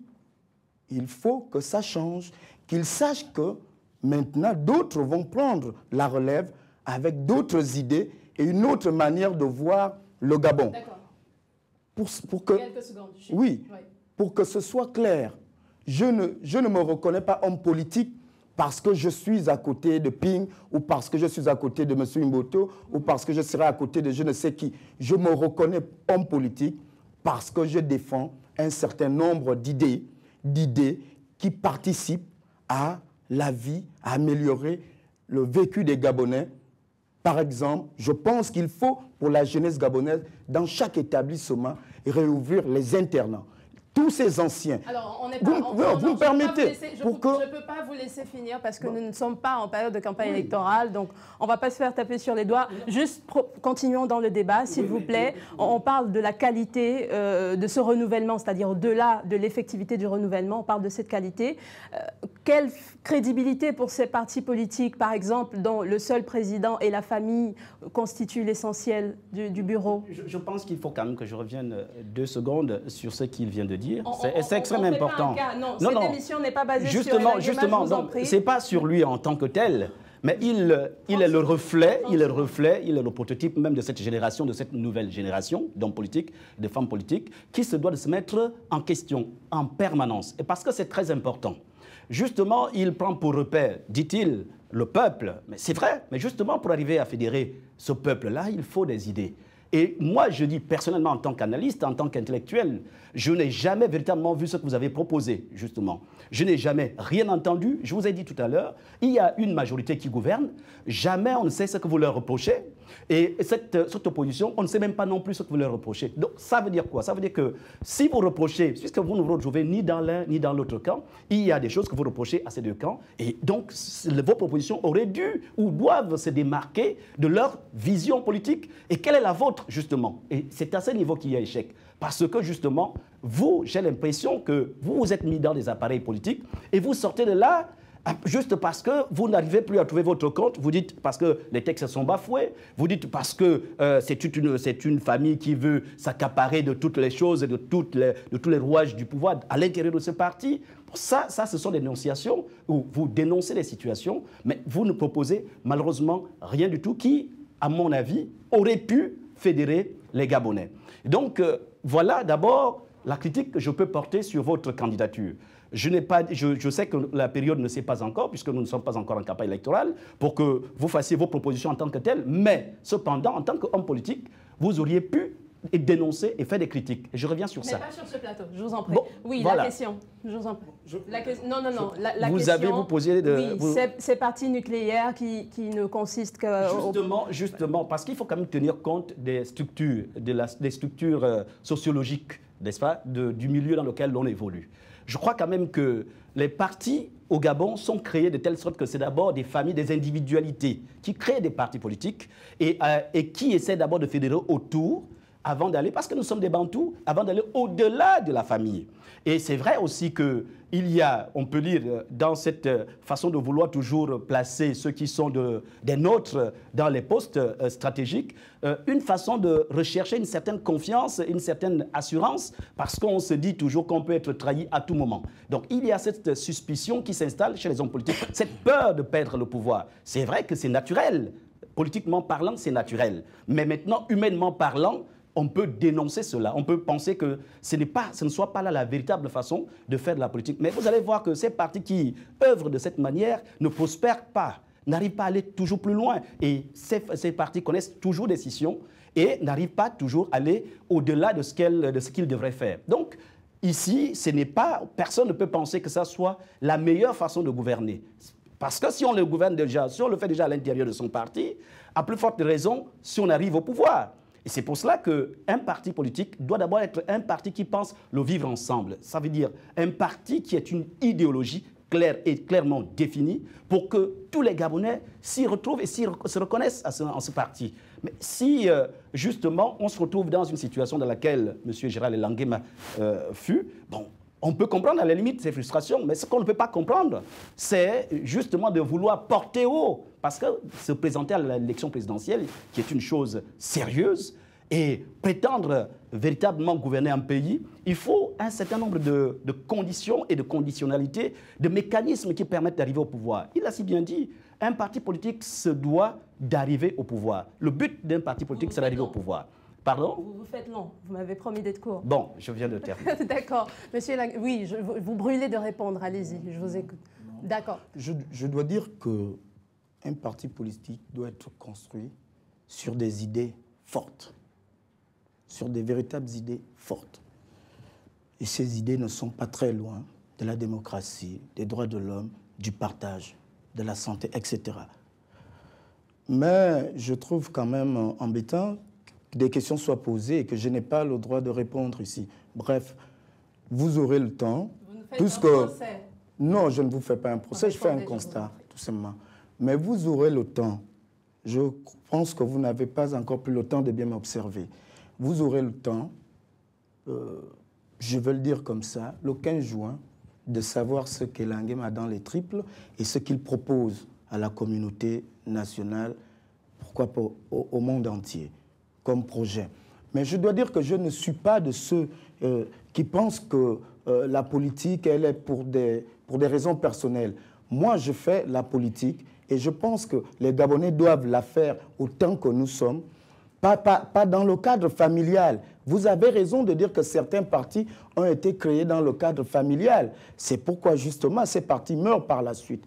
il faut que ça change, qu'ils sachent que maintenant d'autres vont prendre la relève avec d'autres idées et une autre manière de voir le Gabon. D'accord. Pour que, quelques secondes. oui, pour que ce soit clair, je ne me reconnais pas homme politique parce que je suis à côté de Ping ou parce que je suis à côté de M. Mboto ou parce que je serai à côté de je ne sais qui. Je me reconnais homme politique parce que je défends un certain nombre d'idées qui participent à la vie, à améliorer le vécu des Gabonais. Par exemple, je pense qu'il faut, pour la jeunesse gabonaise, dans chaque établissement, réouvrir les internats. Tous ces anciens. Alors, on n'est pas... Vous me permettez. Je ne peux pas vous laisser finir parce que nous ne sommes pas en période de campagne électorale, donc on ne va pas se faire taper sur les doigts. Juste continuons dans le débat, s'il vous plaît. On parle de la qualité de ce renouvellement, c'est-à-dire au-delà de l'effectivité du renouvellement, on parle de cette qualité. Quelle crédibilité pour ces partis politiques, par exemple, dont le seul président et la famille constituent l'essentiel du bureau? Je pense qu'il faut quand même que je revienne 2 secondes sur ce qu'il vient de dire. C'est extrêmement important. Non, cette émission n'est pas basée justement, sur ce n'est pas sur lui en tant que tel, Mais il est le reflet, il est le prototype même de cette génération, de cette nouvelle génération d'hommes politiques, de femmes politiques, qui se doit de se mettre en question en permanence. Et parce que c'est très important. Justement, il prend pour repère, dit-il, le peuple. Mais c'est vrai, mais justement, pour arriver à fédérer ce peuple-là, il faut des idées. Et moi, je dis personnellement, en tant qu'analyste, en tant qu'intellectuel, je n'ai jamais véritablement vu ce que vous avez proposé, justement. Je n'ai jamais rien entendu. Je vous ai dit tout à l'heure, il y a une majorité qui gouverne. Jamais on ne sait ce que vous leur reprochez. Et cette opposition, on ne sait même pas non plus ce que vous leur reprochez. Donc, ça veut dire quoi? Ça veut dire que si vous reprochez, puisque vous ne vous retrouvez ni dans l'un ni dans l'autre camp, il y a des choses que vous reprochez à ces deux camps. Et donc, vos propositions auraient dû ou doivent se démarquer de leur vision politique. Et quelle est la vôtre, justement? Et c'est à ce niveau qu'il y a échec. Parce que, justement, vous, j'ai l'impression que vous vous êtes mis dans des appareils politiques et vous sortez de là juste parce que vous n'arrivez plus à trouver votre compte. Vous dites parce que les textes sont bafoués. Vous dites parce que c'est une famille qui veut s'accaparer de toutes les choses et de tous les rouages du pouvoir à l'intérieur de ce parti. Ça, ce sont des dénonciations où vous dénoncez les situations, mais vous ne proposez malheureusement rien du tout qui, à mon avis, aurait pu fédérer les Gabonais. Donc, voilà d'abord la critique que je peux porter sur votre candidature. Je sais que la période ne s'est pas encore, puisque nous ne sommes pas encore en campagne électorale, pour que vous fassiez vos propositions en tant que telles, mais cependant, en tant qu'homme politique, vous auriez pu dénoncer et faire des critiques. Et je reviens sur ça. Mais pas sur ce plateau, je vous en prie. Bon, oui, voilà. La question, je vous en prie. Non, vous question, avez vous posé de... Oui, ces partis nucléaires qui ne consistent que... Justement, parce qu'il faut quand même tenir compte des structures, des structures sociologiques, n'est-ce pas, du milieu dans lequel l'on évolue. Je crois quand même que les partis au Gabon sont créés de telle sorte que c'est d'abord des familles, des individualités qui créent des partis politiques et qui essaient d'abord de fédérer autour avant d'aller, parce que nous sommes des Bantous, avant d'aller au-delà de la famille. Et c'est vrai aussi qu'il y a, on peut lire, dans cette façon de vouloir toujours placer ceux qui sont des nôtres dans les postes stratégiques, une façon de rechercher une certaine confiance, une certaine assurance, parce qu'on se dit toujours qu'on peut être trahi à tout moment. Donc il y a cette suspicion qui s'installe chez les hommes politiques, cette peur de perdre le pouvoir. C'est vrai que c'est naturel, politiquement parlant, c'est naturel. Mais maintenant, humainement parlant, on peut dénoncer cela. On peut penser que ce ne soit pas là la véritable façon de faire de la politique. Mais vous allez voir que ces partis qui œuvrent de cette manière ne prospèrent pas, n'arrivent pas à aller toujours plus loin. Et ces partis connaissent toujours des scissions et n'arrivent pas toujours à aller au-delà de ce qu'ils devraient faire. Donc, ici, personne ne peut penser que ça soit la meilleure façon de gouverner. Parce que si on le gouverne déjà, si on le fait déjà à l'intérieur de son parti, à plus forte raison, si on arrive au pouvoir. Et c'est pour cela qu'un parti politique doit d'abord être un parti qui pense le vivre ensemble. Ça veut dire un parti qui est une idéologie claire et clairement définie pour que tous les Gabonais s'y retrouvent et se reconnaissent en ce parti. Mais si, justement, on se retrouve dans une situation dans laquelle M. Gérald Langema fut, bon, on peut comprendre à la limite ces frustrations, mais ce qu'on ne peut pas comprendre, c'est justement de vouloir porter haut, parce que se présenter à l'élection présidentielle, qui est une chose sérieuse, et prétendre véritablement gouverner un pays, il faut un certain nombre de conditions et de conditionnalités, de mécanismes qui permettent d'arriver au pouvoir. Il a si bien dit, un parti politique se doit d'arriver au pouvoir. Le but d'un parti politique, c'est d'arriver au pouvoir. Pardon? Vous faites long, vous m'avez promis d'être court. Bon, je viens de terminer. D'accord. Monsieur oui, vous brûlez de répondre, allez-y, je vous écoute. D'accord. Je dois dire qu'un parti politique doit être construit sur des idées fortes, sur des véritables idées fortes. Et ces idées ne sont pas très loin de la démocratie, des droits de l'homme, du partage, de la santé, etc. Mais je trouve quand même embêtant que des questions soient posées et que je n'ai pas le droit de répondre ici. Bref, vous aurez le temps. Vous nous faites un procès. Non, je ne vous fais pas un procès, je fais un constat, tout simplement. Mais vous aurez le temps. Je pense que vous n'avez pas encore pris le temps de bien m'observer. Vous aurez le temps, je veux le dire comme ça, le 15 juin, de savoir ce qu'Elangema a dans les triples et ce qu'il propose à la communauté nationale, pourquoi pas au monde entier, comme projet. Mais je dois dire que je ne suis pas de ceux qui pensent que la politique, elle est pour des raisons personnelles. Moi, je fais la politique Et je pense que les Gabonais doivent la faire autant que nous sommes, pas dans le cadre familial. Vous avez raison de dire que certains partis ont été créés dans le cadre familial. C'est pourquoi justement ces partis meurent par la suite.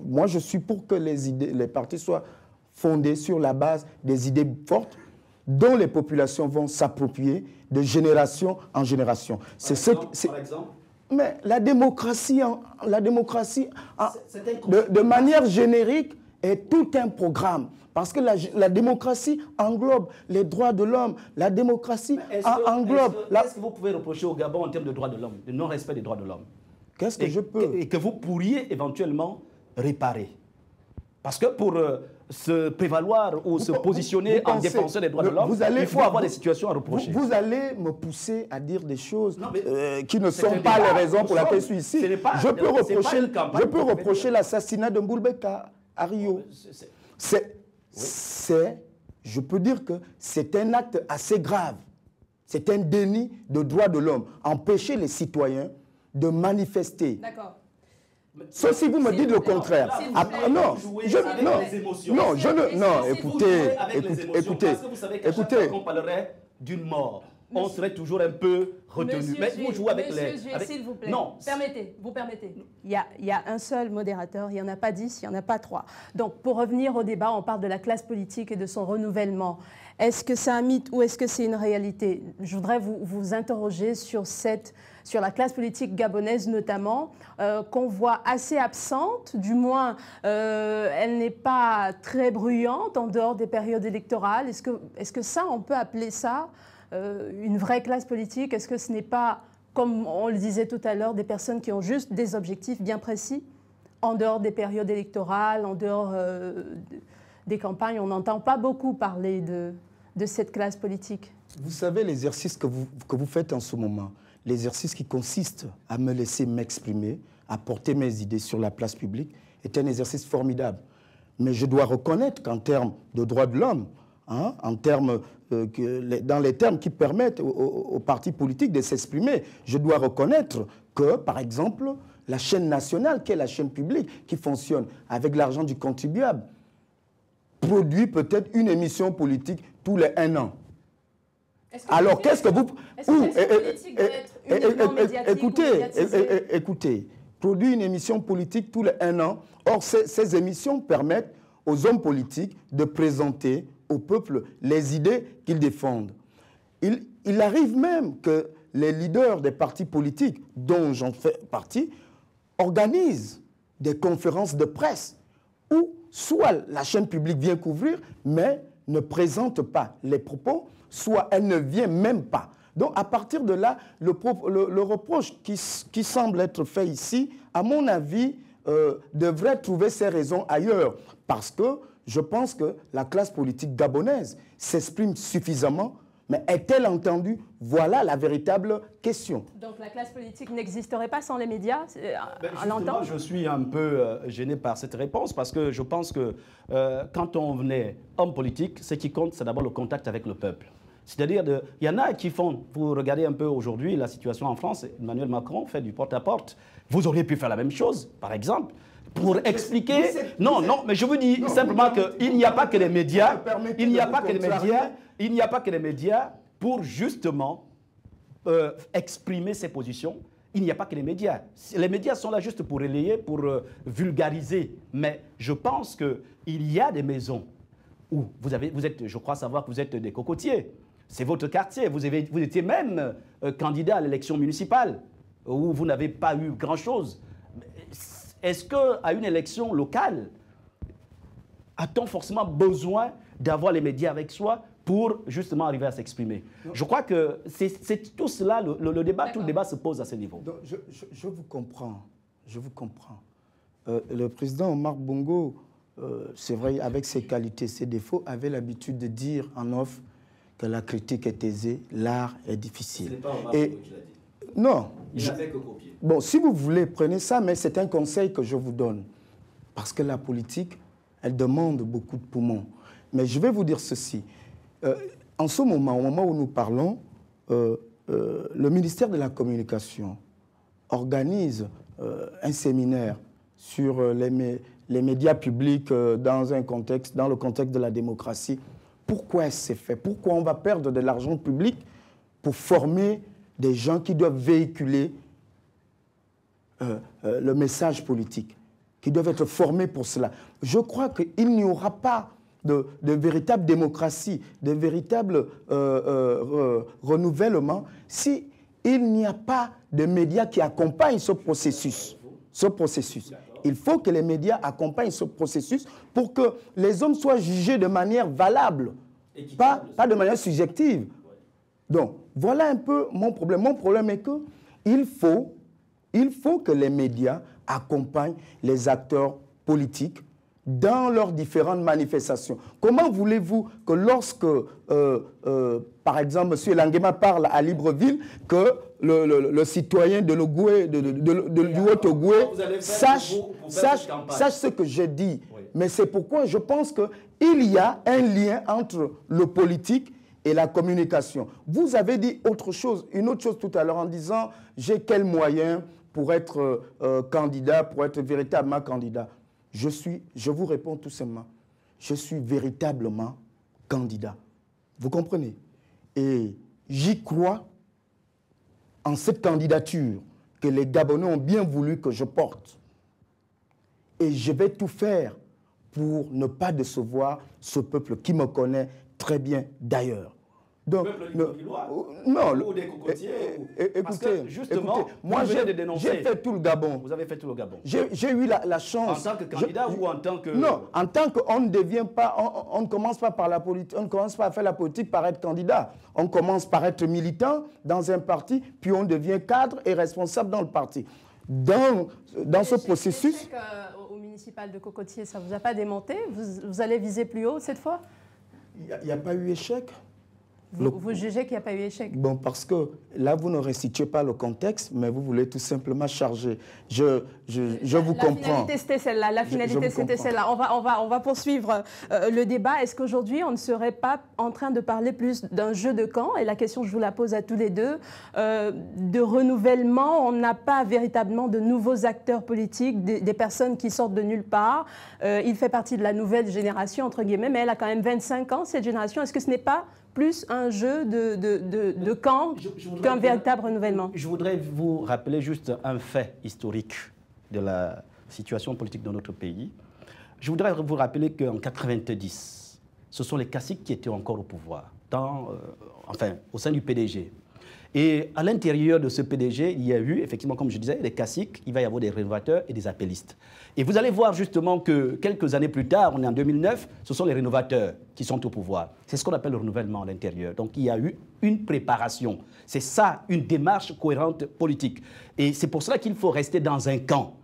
Moi, je suis pour que les partis soient fondés sur la base des idées fortes dont les populations vont s'approprier de génération en génération. Par exemple, mais la démocratie de manière générique, est tout un programme. Parce que la démocratie englobe les droits de l'homme. La démocratie englobe... Qu'est-ce que vous pouvez reprocher au Gabon en termes de droits de l'homme, de non-respect des droits de l'homme? Qu'est-ce que je peux... Et que vous pourriez éventuellement réparer. Parce que pour se prévaloir ou se positionner en défenseur des droits de l'homme, il faut avoir des situations à reprocher. Vous allez me pousser à dire des choses qui ne sont pas les raisons pour lesquelles je suis ici. Je peux reprocher l'assassinat de Mboulbeka à Rio. Je peux dire que c'est un acte assez grave. C'est un déni de droits de l'homme. Empêcher les citoyens de manifester. D'accord. Sauf si vous me dites le contraire. Écoutez. Quand on parlerait d'une mort, on serait toujours un peu retenu. Mais vous jouez avec les... S'il vous plaît, non. Vous permettez. Il y a un seul modérateur, il n'y en a pas 10, il n'y en a pas 3. Donc, pour revenir au débat, on parle de la classe politique et de son renouvellement. Est-ce que c'est un mythe ou est-ce que c'est une réalité? Je voudrais vous interroger sur la classe politique gabonaise notamment, qu'on voit assez absente, du moins elle n'est pas très bruyante en dehors des périodes électorales. Est-ce que ça, on peut appeler ça une vraie classe politique? Est-ce que ce n'est pas, comme on le disait tout à l'heure, des personnes qui ont juste des objectifs bien précis en dehors des périodes électorales, en dehors des campagnes? On n'entend pas beaucoup parler de cette classe politique. Vous savez, l'exercice que vous faites en ce moment, l'exercice qui consiste à me laisser m'exprimer, à porter mes idées sur la place publique, est un exercice formidable. Mais je dois reconnaître qu'en termes de droits de l'homme, dans les termes qui permettent aux partis politiques de s'exprimer, je dois reconnaître que, par exemple, la chaîne nationale, qui est la chaîne publique, qui fonctionne avec l'argent du contribuable, produit peut-être une émission politique tous les 1 an. Alors, qu'est-ce que vous... Écoutez, produit une émission politique tous les 1 an. Or, ces émissions permettent aux hommes politiques de présenter au peuple les idées qu'ils défendent. Il arrive même que les leaders des partis politiques, dont j'en fais partie, organisent des conférences de presse où soit la chaîne publique vient couvrir, mais ne présente pas les propos, soit elle ne vient même pas. Donc, à partir de là, le reproche qui semble être fait ici, à mon avis, devrait trouver ses raisons ailleurs. Parce que je pense que la classe politique gabonaise s'exprime suffisamment, mais est-elle entendue? Voilà la véritable question. Donc la classe politique n'existerait pas sans les médias? Justement, je suis un peu gêné par cette réponse parce que je pense que quand on venait homme politique, ce qui compte, c'est d'abord le contact avec le peuple. C'est-à-dire, il y en a qui font, vous regardez un peu aujourd'hui la situation en France, Emmanuel Macron fait du porte-à-porte. Vous auriez pu faire la même chose, par exemple, pour expliquer... Non, mais je vous dis simplement qu'il n'y a pas que les médias, il n'y a pas que les médias pour justement exprimer ses positions. Il n'y a pas que les médias. Les médias sont là juste pour relayer, pour vulgariser. Mais je pense qu'il y a des maisons où vous êtes, je crois savoir que vous êtes des cocotiers. C'est votre quartier. Vous étiez même candidat à l'élection municipale où vous n'avez pas eu grand-chose. Est-ce qu'à une élection locale, a-t-on forcément besoin d'avoir les médias avec soi pour justement arriver à s'exprimer? Je crois que c'est tout cela, le débat, tout le débat se pose à ce niveau. Donc, je vous comprends. Le président Omar Bongo, c'est vrai, avec ses qualités, ses défauts, avait l'habitude de dire en off que la critique est aisée, l'art est difficile. Ce n'est pas Omar Bongo qui l'a dit. Non. Il n'a fait que copier. Bon, si vous voulez, prenez ça, mais c'est un conseil que je vous donne. Parce que la politique, elle demande beaucoup de poumons. Mais je vais vous dire ceci. En ce moment, au moment où nous parlons, le ministère de la Communication organise un séminaire sur les médias publics dans le contexte de la démocratie. Pourquoi est-ce que c'est fait? Pourquoi on va perdre de l'argent public pour former des gens qui doivent véhiculer le message politique, qui doivent être formés pour cela? Je crois qu'il n'y aura pas de véritable démocratie, de véritable renouvellement si il n'y a pas de médias qui accompagnent ce processus. Il faut que les médias accompagnent ce processus pour que les hommes soient jugés de manière valable, pas de manière subjective. Donc, voilà un peu mon problème. Mon problème est qu'il faut que les médias accompagnent les acteurs politiques dans leurs différentes manifestations. Comment voulez-vous que lorsque, par exemple, M. Languema parle à Libreville, que le citoyen de l'Ogoué, du Haut-Ogoué, sache ce que j'ai dit? Oui. Mais c'est pourquoi je pense qu'il y a un lien entre le politique et la communication. Vous avez dit autre chose, une autre chose tout à l'heure en disant « j'ai quel moyen pour être candidat, pour être véritablement candidat ?» Je vous réponds tout simplement, je suis véritablement candidat. Vous comprenez? Et j'y crois en cette candidature que les Gabonais ont bien voulu que je porte. Et je vais tout faire pour ne pas décevoir ce peuple qui me connaît très bien d'ailleurs. Donc, ou des cocotiers. Écoutez, justement, moi j'ai fait tout le Gabon. Vous avez fait tout le Gabon. J'ai eu la chance. En tant que candidat ou en tant que... Non, en tant qu'on ne devient pas, on ne commence pas par la politique, on ne commence pas à faire la politique par être candidat. On commence par être militant dans un parti, puis on devient cadre et responsable dans le parti. Dans ce processus... Au municipal de Cocotier, ça ne vous a pas démonté? Vous allez viser plus haut cette fois? Il n'y a pas eu échec. Vous jugez qu'il n'y a pas eu échec? Bon, parce que là, vous ne restituez pas le contexte, mais vous voulez tout simplement charger. Je vous comprends. La finalité, c'était celle-là. La finalité, c'était celle-là. On va poursuivre le débat. Est-ce qu'aujourd'hui, on ne serait pas en train de parler plus d'un jeu de camp? Et la question, je vous la pose à tous les deux. De renouvellement, on n'a pas véritablement de nouveaux acteurs politiques, des personnes qui sortent de nulle part. Il fait partie de la nouvelle génération, entre guillemets, mais elle a quand même 25 ans, cette génération. Est-ce que ce n'est pas plus un jeu de camp qu'un véritable renouvellement? Je voudrais vous rappeler juste un fait historique de la situation politique dans notre pays. Je voudrais vous rappeler qu'en 1990, ce sont les caciques qui étaient encore au pouvoir, au sein du PDG. Et à l'intérieur de ce PDG, il y a eu, effectivement, comme je disais, des caciques, il va y avoir des rénovateurs et des appellistes. Et vous allez voir justement que quelques années plus tard, on est en 2009, ce sont les rénovateurs qui sont au pouvoir. C'est ce qu'on appelle le renouvellement à l'intérieur. Donc il y a eu une préparation. C'est ça, une démarche cohérente politique. Et c'est pour cela qu'il faut rester dans un camp.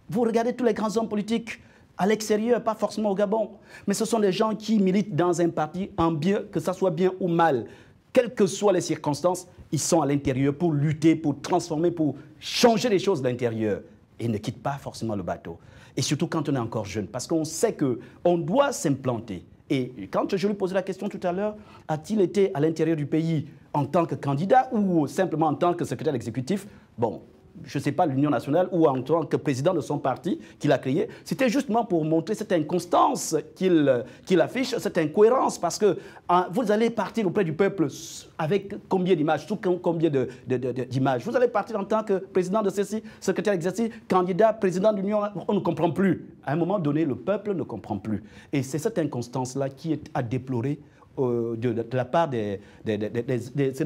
Vous regardez tous les grands hommes politiques à l'extérieur, pas forcément au Gabon, mais ce sont des gens qui militent dans un parti en bien, que ça soit bien ou mal. Quelles que soient les circonstances, ils sont à l'intérieur pour lutter, pour transformer, pour changer les choses de l'intérieur. Et ne quittent pas forcément le bateau. Et surtout quand on est encore jeune, parce qu'on sait qu'on doit s'implanter. Et quand je lui posais la question tout à l'heure, a-t-il été à l'intérieur du pays en tant que candidat ou simplement en tant que secrétaire exécutif? Bon, je ne sais pas, l'Union nationale ou en tant que président de son parti qu'il a créé, c'était justement pour montrer cette inconstance qu'il affiche, cette incohérence, parce que vous allez partir auprès du peuple avec combien d'images, sous combien d'images. Vous allez partir en tant que président de ceci, secrétaire exécutif, candidat, président de l'Union, on ne comprend plus. À un moment donné, le peuple ne comprend plus. Et c'est cette inconstance-là qui est à déplorer de la part de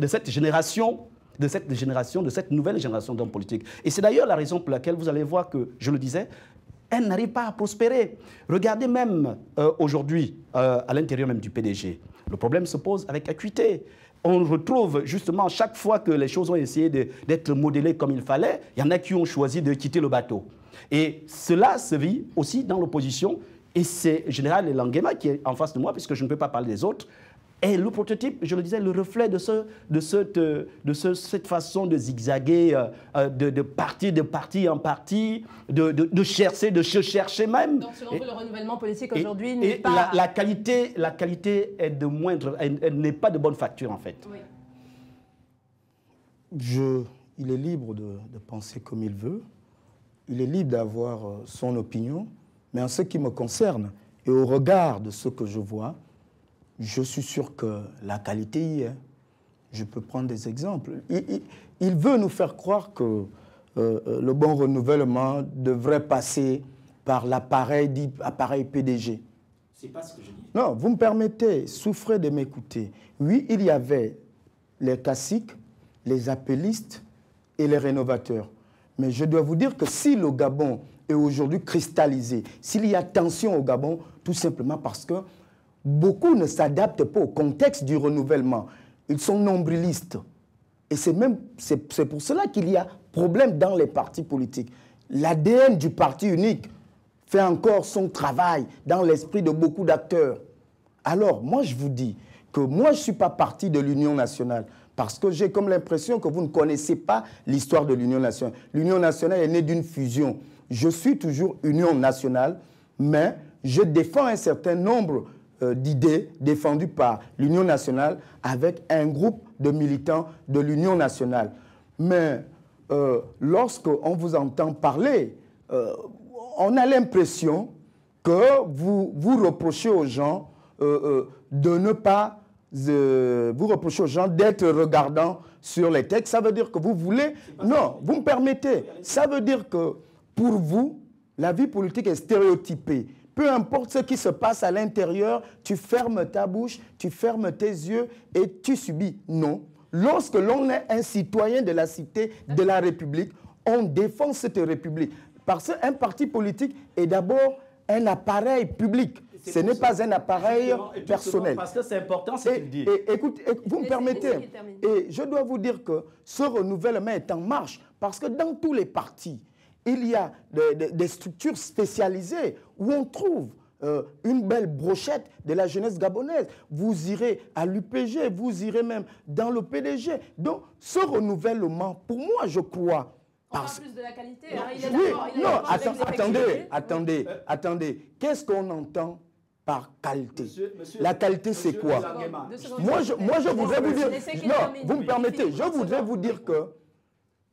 cette génération, de cette nouvelle génération d'hommes politiques. Et c'est d'ailleurs la raison pour laquelle vous allez voir que, je le disais, elle n'arrive pas à prospérer. Regardez même aujourd'hui, à l'intérieur même du PDG, le problème se pose avec acuité. On retrouve justement, chaque fois que les choses ont essayé d'être modélées comme il fallait, il y en a qui ont choisi de quitter le bateau. Et cela se vit aussi dans l'opposition, et c'est Général Languema qui est en face de moi, puisque je ne peux pas parler des autres. Et le prototype, je le disais, le reflet de cette façon de zigzaguer, de parti en parti, de chercher même. Donc selon vous, le renouvellement politique aujourd'hui n'est pas... La qualité est de moindre, elle n'est pas de bonne facture en fait. Oui. Il est libre de penser comme il veut, il est libre d'avoir son opinion, Mais en ce qui me concerne, et au regard de ce que je vois, je suis sûr que la qualité y est. Je peux prendre des exemples. Il veut nous faire croire que le bon renouvellement devrait passer par l'appareil dit appareil PDG. C'est pas ce que je dis. Non, vous me permettez, souffrez de m'écouter. Oui, il y avait les caciques, les appellistes et les rénovateurs. Mais je dois vous dire que si le Gabon est aujourd'hui cristallisé, s'il y a tension au Gabon, tout simplement parce que beaucoup ne s'adaptent pas au contexte du renouvellement. Ils sont nombrilistes. Et c'est pour cela qu'il y a problème dans les partis politiques. L'ADN du parti unique fait encore son travail dans l'esprit de beaucoup d'acteurs. Alors, moi, je vous dis que moi, je ne suis pas parti de l'Union nationale parce que j'ai comme l'impression que vous ne connaissez pas l'histoire de l'Union nationale. L'Union nationale est née d'une fusion. Je suis toujours Union nationale, mais je défends un certain nombre d'idées défendues par l'Union nationale avec un groupe de militants de l'Union nationale. Mais lorsqu'on vous entend parler, on a l'impression que vous reprochez aux gens de ne pas... vous reprochez aux gens d'être regardants sur les textes. Ça veut dire que vous voulez... Non, vous me permettez. Ça veut dire que pour vous, la vie politique est stéréotypée. Peu importe ce qui se passe à l'intérieur, tu fermes ta bouche, tu fermes tes yeux et tu subis. Non. Lorsque l'on est un citoyen de la cité, de la République, on défend cette République. Parce qu'un parti politique est d'abord un appareil public. Ce n'est pas un appareil personnel. Parce que c'est important ce qu'il dit. Écoutez, vous me permettez. Et je dois vous dire que ce renouvellement est en marche. Parce que dans tous les partis, il y a des structures spécialisées où on trouve une belle brochette de la jeunesse gabonaise. Vous irez à l'UPG, vous irez même dans le PDG. Donc, ce renouvellement, pour moi, je crois... On parle plus de la qualité. Non, hein, il est attendez. Qu'est-ce qu'on entend par qualité? La qualité, c'est quoi? Moi, je voudrais vous dire... Non, vous me permettez. Je voudrais vous dire que,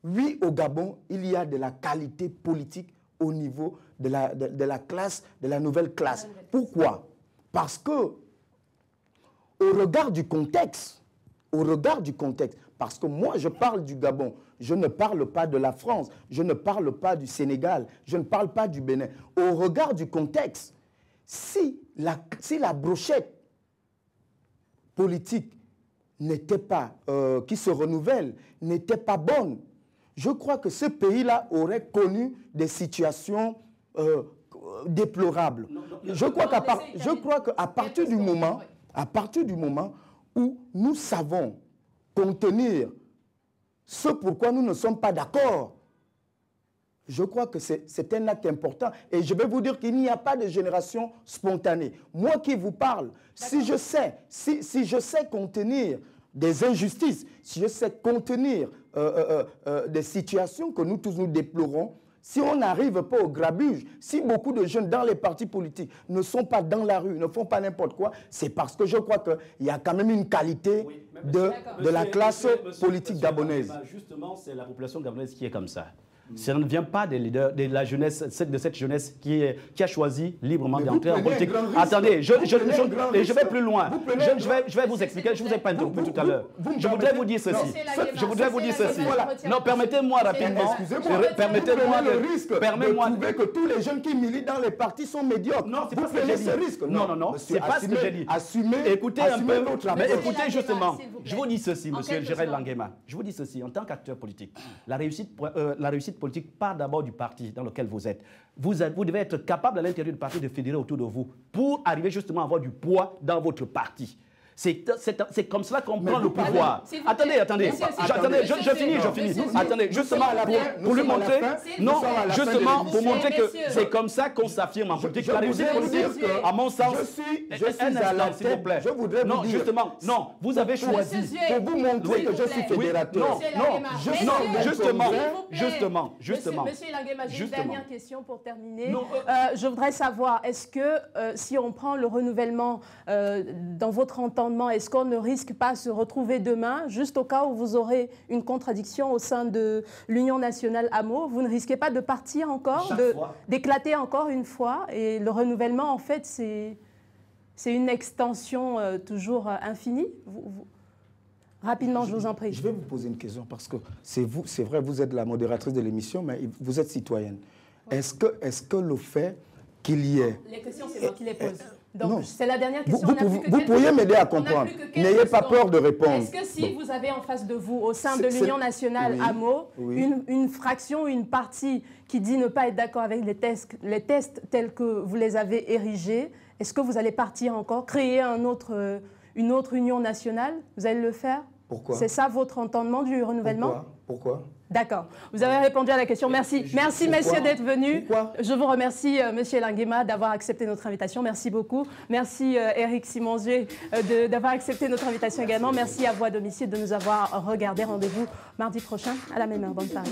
oui, au Gabon, il y a de la qualité politique au niveau de la classe, de la nouvelle classe. Pourquoi? Parce que, au regard du contexte, parce que moi, je parle du Gabon, je ne parle pas de la France, je ne parle pas du Sénégal, je ne parle pas du Bénin. Au regard du contexte, si la brochette politique n'était pas, qui se renouvelle, n'était pas bonne, je crois que ce pays-là aurait connu des situations déplorables. Je crois qu'à partir du moment où nous savons contenir ce pourquoi nous ne sommes pas d'accord, je crois que c'est un acte important. Et je vais vous dire qu'il n'y a pas de génération spontanée. Moi qui vous parle, si je sais contenir des injustices, si je sais contenir des situations que nous tous nous déplorons, si on n'arrive pas au grabuge, si beaucoup de jeunes dans les partis politiques ne sont pas dans la rue, ne font pas n'importe quoi, c'est parce que je crois qu'il y a quand même une qualité de la classe politique gabonaise. Justement, c'est la population gabonaise qui est comme ça. Ça ne vient pas des leaders, de la jeunesse, de cette jeunesse qui a choisi librement d'entrer en politique. Attendez, je vais plus loin. Je vais vous expliquer, je ne vous ai pas interrompu tout à l'heure. Je voudrais vous dire ceci. Non, permettez-moi rapidement. Permettez-moi de trouver que tous les jeunes qui militent dans les partis sont médiocres. Non, c'est pas ce que j'ai dit. Non, c'est pas ce que j'ai dit. Écoutez un peu. Mais écoutez justement, je vous dis ceci, monsieur Gérald Languema. Je vous dis ceci, en tant qu'acteur politique, la réussite politique part d'abord du parti dans lequel vous êtes. Vous devez être capable à l'intérieur du parti de fédérer autour de vous pour arriver justement à avoir du poids dans votre parti. C'est comme cela qu'on prend le pouvoir. Attendez, je finis. Attendez, justement, pour lui montrer, non, justement, pour montrer que c'est comme ça qu'on s'affirme en politique. La réussite politique, à mon sens, je suis à la tête, s'il vous plaît. Je voudrais vous dire. Justement, non, vous avez choisi. Pour vous montrer que je suis fédérateur. Justement. Monsieur Languema, j'ai une dernière question pour terminer. Je voudrais savoir, est-ce que si on prend le renouvellement dans votre entente entendement, est-ce qu'on ne risque pas de se retrouver demain, juste au cas où vous aurez une contradiction au sein de l'Union nationale AMO? Vous ne risquez pas de partir encore, d'éclater encore une fois? Et le renouvellement, en fait, c'est une extension toujours infinie. Rapidement, je vous en prie. Je vais vous poser une question parce que c'est vrai, vous êtes la modératrice de l'émission, mais vous êtes citoyenne. Oui. Est-ce que le fait qu'il y ait... Les questions, c'est moi qui les pose. Donc, c'est la dernière question. Vous pourriez m'aider à comprendre. N'ayez pas peur de répondre. Est-ce que si vous avez en face de vous, au sein de l'Union nationale AMO, une fraction, une partie qui dit ne pas être d'accord avec les tests tels que vous les avez érigés, est-ce que vous allez partir encore, créer une autre union nationale? Vous allez le faire? Pourquoi? C'est ça votre entendement du renouvellement? Pourquoi? D'accord. Vous avez répondu à la question. Merci. Merci, messieurs, d'être venus. Je vous remercie, monsieur Elinguema, d'avoir accepté notre invitation. Merci beaucoup. Merci, Éric Simonzier, d'avoir accepté notre invitation également. Merci à vous à domicile de nous avoir regardés. Rendez-vous mardi prochain à la même heure. Bonne soirée.